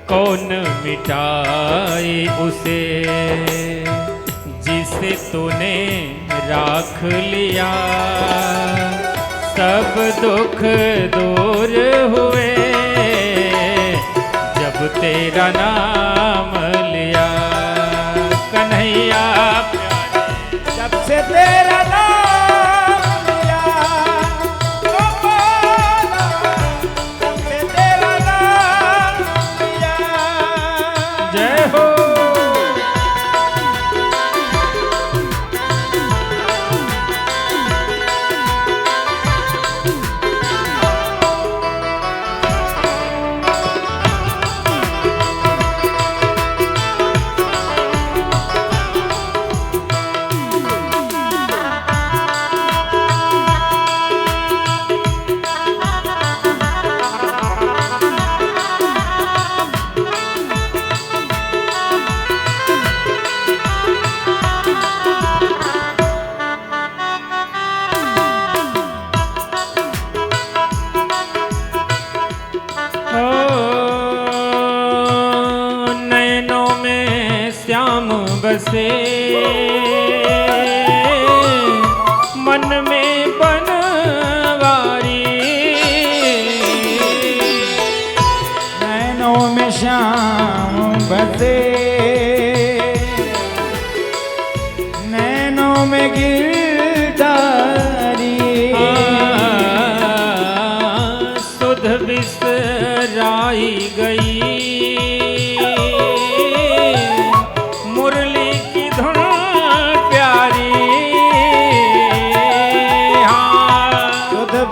Speaker 1: कौन मिटाए उसे जिसे तूने राख लिया। सब दुख दूर हुए जब तेरा नाम लिया। कन्हैया
Speaker 2: जब से तेरा नाम
Speaker 1: बसे मन में बनवारी।
Speaker 2: नैनों में श्याम बसे नैनों में गिरधारी।
Speaker 1: सुध बिसराई गई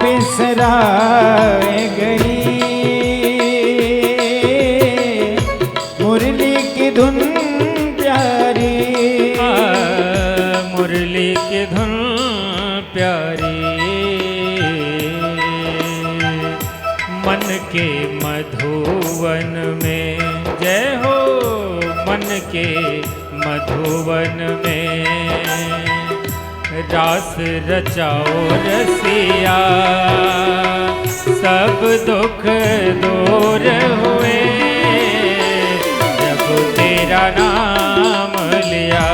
Speaker 2: बिसराए गई मुरली की धुन प्यारी।
Speaker 1: मुरली की धुन प्यारी। मन के मधुवन में जय हो। मन के मधुवन में रास रचाओ रसिया। सब दुख दूर हुए जब तेरा नाम लिया।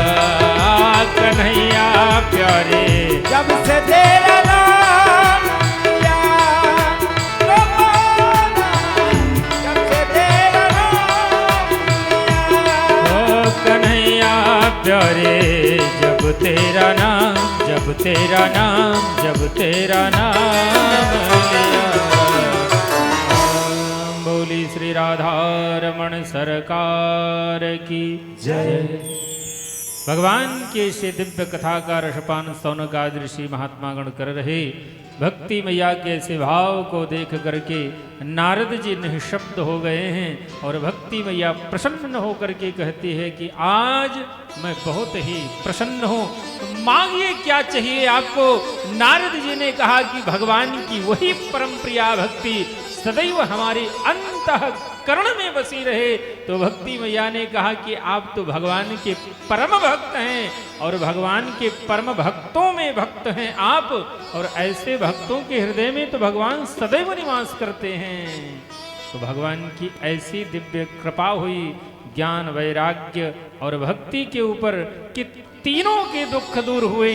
Speaker 1: कन्हैया प्यारे
Speaker 2: जब से तेरा नाम लिया। जब से तेरा नाम लिया।
Speaker 1: ओ कन्हैया प्यारे जब तेरा नाम जब जब तेरा नाम लिया। बोली श्री राधा रमण सरकार की जय। भगवान के से दिव्य कथा का रसपान सौनक आदि ऋषि महात्मा गण कर रहे। भक्ति मैया के ऐसे भाव को देख करके नारद जी निःशब्द हो गए हैं और भक्ति मैया प्रसन्न होकर के कहती है कि आज मैं बहुत ही प्रसन्न हूँ, मांगिए क्या चाहिए आपको। नारद जी ने कहा कि भगवान की वही परम प्रिया भक्ति सदैव हमारे अंतःकरण में बसी रहे। तो भक्ति मैया ने कहा कि आप तो भगवान के परम भक्त हैं और भगवान के परम भक्तों में भक्त हैं आप, और ऐसे भक्तों के हृदय में तो भगवान सदैव निवास करते हैं। तो भगवान की ऐसी दिव्य कृपा हुई ज्ञान वैराग्य और भक्ति के ऊपर कि तीनों के दुख दूर हुए,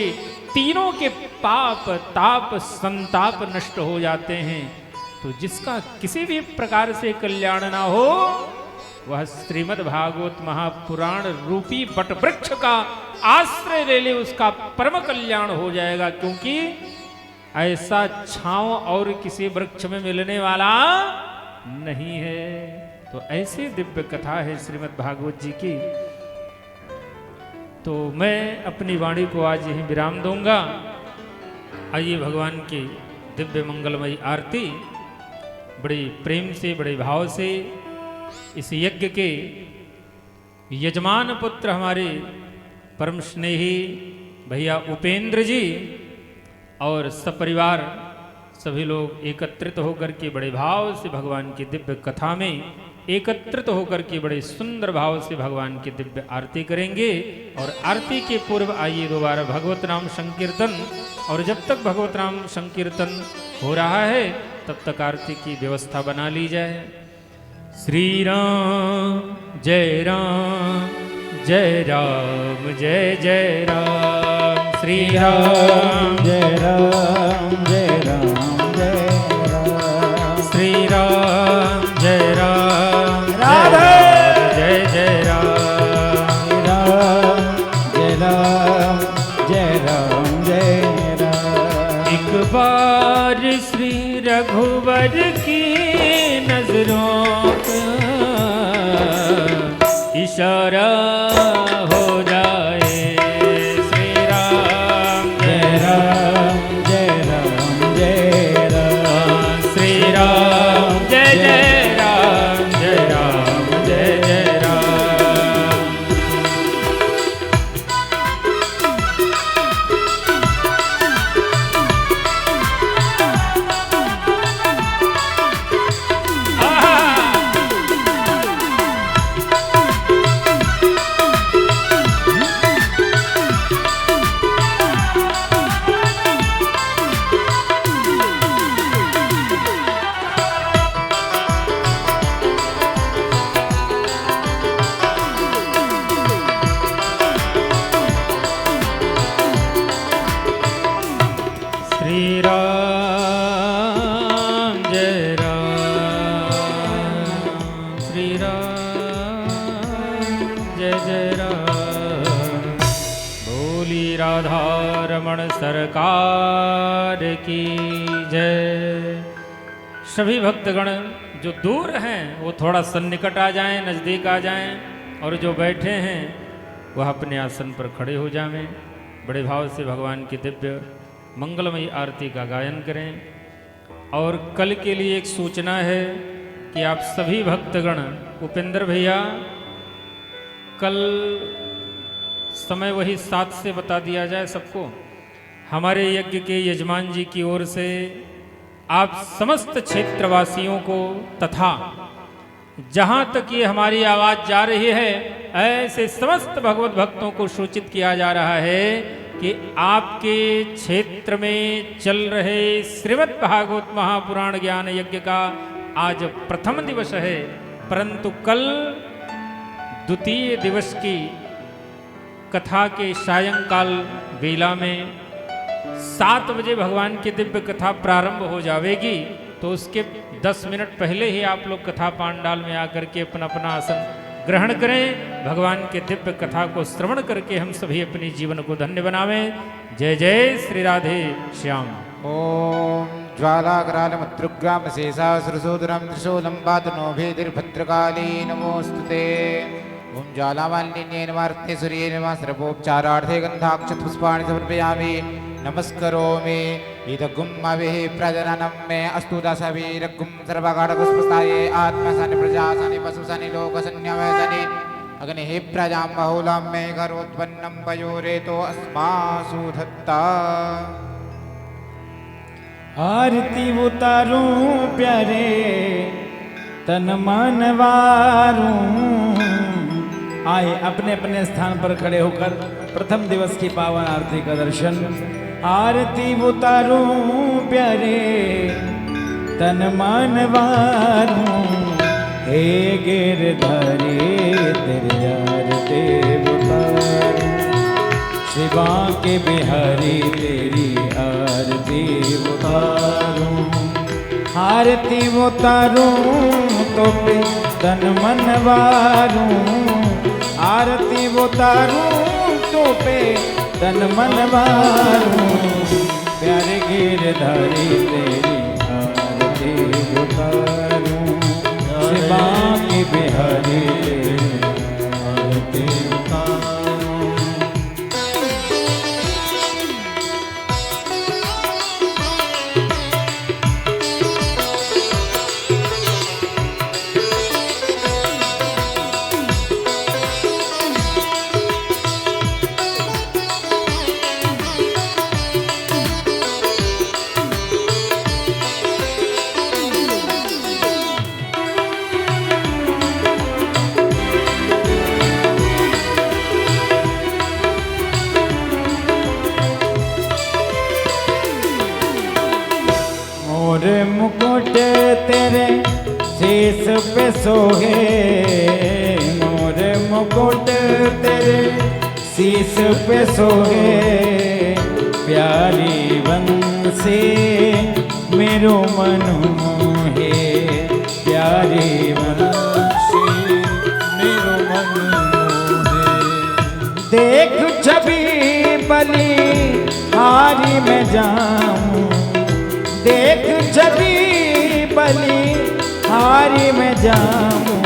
Speaker 1: तीनों के पाप ताप संताप नष्ट हो जाते हैं। तो जिसका किसी भी प्रकार से कल्याण ना हो वह श्रीमद् भागवत महापुराण रूपी बट वृक्ष का आश्रय ले ले, उसका परम कल्याण हो जाएगा, क्योंकि ऐसा छांव और किसी वृक्ष में मिलने वाला नहीं है। तो ऐसी दिव्य कथा है श्रीमद् भागवत जी की। तो मैं अपनी वाणी को आज यहीं विराम दूंगा। आइए भगवान की दिव्य मंगलमयी आरती बड़े प्रेम से बड़े भाव से इस यज्ञ के यजमान पुत्र हमारे परम स्नेही भैया उपेंद्र जी और सपरिवार सभी लोग एकत्रित होकर के बड़े भाव से भगवान की दिव्य कथा में एकत्रित होकर के बड़े सुंदर भाव से भगवान की दिव्य आरती करेंगे। और आरती के पूर्व आइए दोबारा भगवत नाम संकीर्तन, और जब तक भगवत नाम संकीर्तन हो रहा है तब तक आरती की व्यवस्था बना ली जाए। श्री राम जय राम जय राम जय जय राम। श्री राम
Speaker 2: जय राम जय राम जय राम।
Speaker 1: श्री राम जय राम
Speaker 2: राधे
Speaker 1: जय जय राम।
Speaker 2: जय राम जय राम जय राम।
Speaker 1: एक बार श्री रघुवर की नजरों का इशारा हो जाए। श्री राम जय राम
Speaker 2: जय राम जय राम।
Speaker 1: श्री राम जय जय राम जय राम जय जय राम। श्री राम जय राम। श्री राम जय जय राम। बोली राधा रमण सरकार की जय। सभी भक्तगण जो दूर हैं वो थोड़ा सन्निकट आ जाएं, नजदीक आ जाएं, और जो बैठे हैं वह अपने आसन पर खड़े हो जाएं। बड़े भाव से भगवान की दिव्य मंगलमयी आरती का गायन करें। और कल के लिए एक सूचना है कि आप सभी भक्तगण, उपेंद्र भैया कल समय वही 7 से बता दिया जाए सबको। हमारे यज्ञ के यजमान जी की ओर से आप समस्त क्षेत्रवासियों को तथा जहाँ तक ये हमारी आवाज़ जा रही है ऐसे समस्त भगवत भक्तों को सूचित किया जा रहा है कि आपके क्षेत्र में चल रहे श्रीमद् भागवत महापुराण ज्ञान यज्ञ का आज प्रथम दिवस है, परंतु कल द्वितीय दिवस की कथा के सायंकाल बेला में 7 बजे भगवान की दिव्य कथा प्रारंभ हो जाएगी। तो उसके 10 मिनट पहले ही आप लोग कथा पांडाल में आकर के अपना अपना आसन ग्रहण करें। भगवान के दिव्य कथा को श्रवण करके हम सभी अपने जीवन को धन्य बनावें। जय जय श्री राधे श्याम।
Speaker 3: ओम ज्वालाकरालमुद्रुग्राम शेषासुरसूदरं त्रिशूलं पातनोभेदिर्भद्रकाली नमोस्तुते। ओम ज्वालामालिन्ये नमार्ते सूर्ये नमः सर्वोपचारार्थे गन्धाक्षतपुष्पाणि समर्पयामि। नमस्करोमि इदगुम्मभिः प्रजननं मे अस्तु दशवीरगुं सर्वगाढपुष्पस्थाये आत्मसनि प्रजासनि पशुसनि लोकसन्न्यवसनि अग्निः प्रजां बहुलं मे करोत्पन्नं पयोरेतो अस्मासु धत्ता।
Speaker 2: आरती उतारूं प्यारे तन मन वारूं। आए अपने अपने स्थान पर खड़े होकर प्रथम दिवस की पावन आरती का दर्शन। आरती उतारूं प्यारे तन मन वारूं। हे गिरधारी तेरे आरती उतारूं। शिवा के बिहारी तेरी आरती उतारूं। आरती उतारूं तो पे तन मन वारूं। आरती उतारूं तो पे तन मन वारूं। प्यारे गिरधारी तेरी आरती उतारूं। शिवा के बिहारी तेरी आरती उतारूं। मोर मुकुट तेरे शीस पे सोहे। मोर मुकुट तेरे शीस पे सोहे। प्यारी बंसी मेरो मन मोहे। प्यारी बंसी मेरो मन मोहे। देख छवि बलि हारी में जाऊं। देख छवि बलि हारी में जाऊं।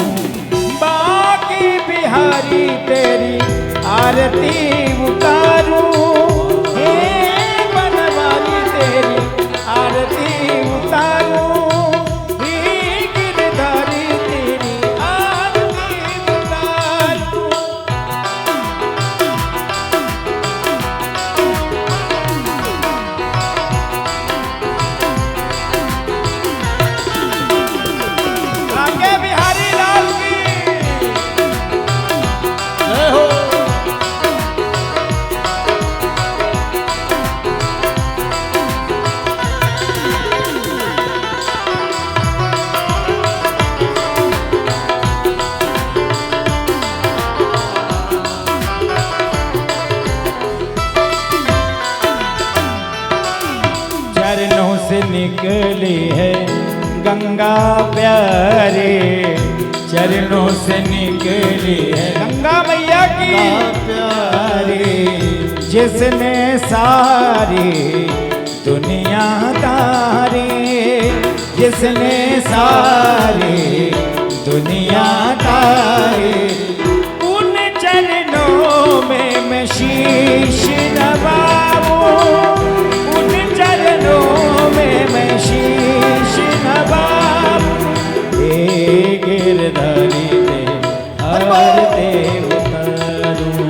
Speaker 2: बाकी बिहारी तेरी आरती उतारूं। हे बनवारी तेरी आरती उतारूं। हे गिरधारी तेरी आरती उतारूं। आगे बिहारी लाल की जय हो। चरणों से निकली है गंगा प्यारे। चरणों से निकली है गंगा मैया की प्यारे। जिसने सारी दुनिया तारी। जिसने सारी दुनिया तारी। उन चरणों में मैं शीश नवाऊं। उन चरणों में मैं शीश नवाऊं। हे गिरधारी तेरी आरती उतारूं।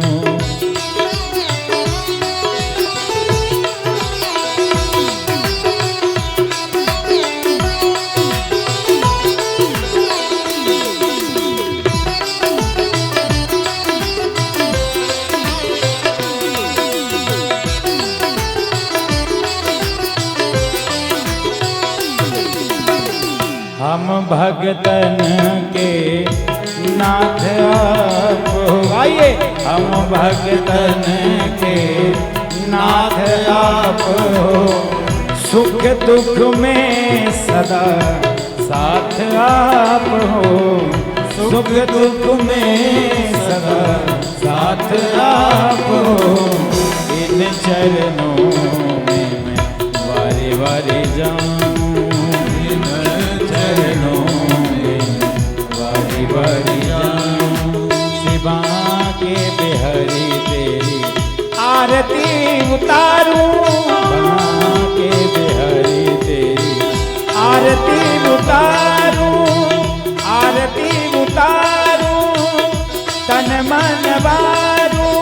Speaker 2: हम भगतन के नाथ आप हो। आइए हम भगतन के नाथ आप हो। सुख दुख में सदा साथ आप हो। सुख दुख में सदा साथ आप हो। इन चरणों में मैं वारे वारे जाऊं, इन चरणों में वारे वारे जाऊं। शिवा के बिहारी तेरी आरती उतारूं, के बिहारी तेरी आरती उतारूं, आरती उतारूं। तन मन वारूं,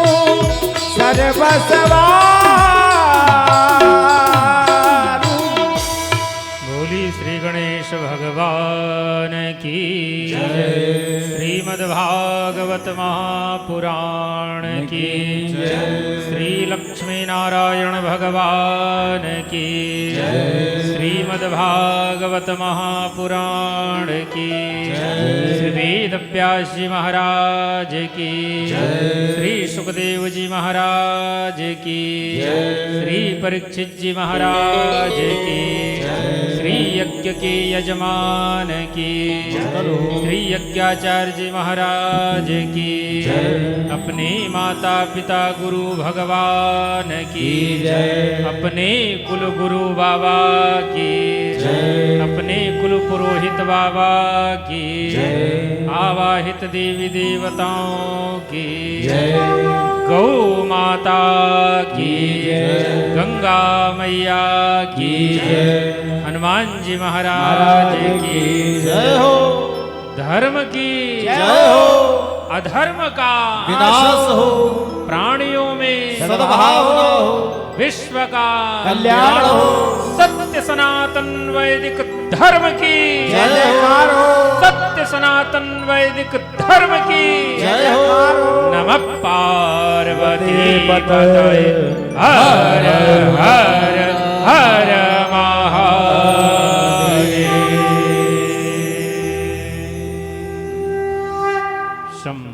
Speaker 2: सर्वस्वारूं।
Speaker 1: बोली श्री गणेश भगवान की श्रीमद्भागवत महापुराण की श्री लक्ष्मी नारायण भगवान की श्रीमद्भागवत महापुराण की श्री वेद व्यास जी महाराज की श्री सुखदेव जी महाराज की श्री परीक्षित जी महाराज की श्री यज्ञ के यजमान की श्री यज्ञाचार्य जी महाराज की अपने माता पिता गुरु भगवान की अपने कुल गुरु बाबा की अपने कुल पुरोहित बाबा की आवाहित देवी देवताओं की गौ माता की गंगा मैया की हनुमान जी महाराज की
Speaker 2: जय हो।
Speaker 1: धर्म की
Speaker 2: जय हो।
Speaker 1: अधर्म का
Speaker 2: विनाश हो।
Speaker 1: प्राणियों में
Speaker 2: सद्भावना हो।
Speaker 1: विश्व का
Speaker 2: कल्याण हो।
Speaker 1: सत्य सनातन वैदिक धर्म की
Speaker 2: जय जयकार हो।
Speaker 1: सत्य सनातन वैदिक धर्म की
Speaker 2: जय हो।
Speaker 1: नमः पार्वती पतये हर हर हर महादेव। शंभो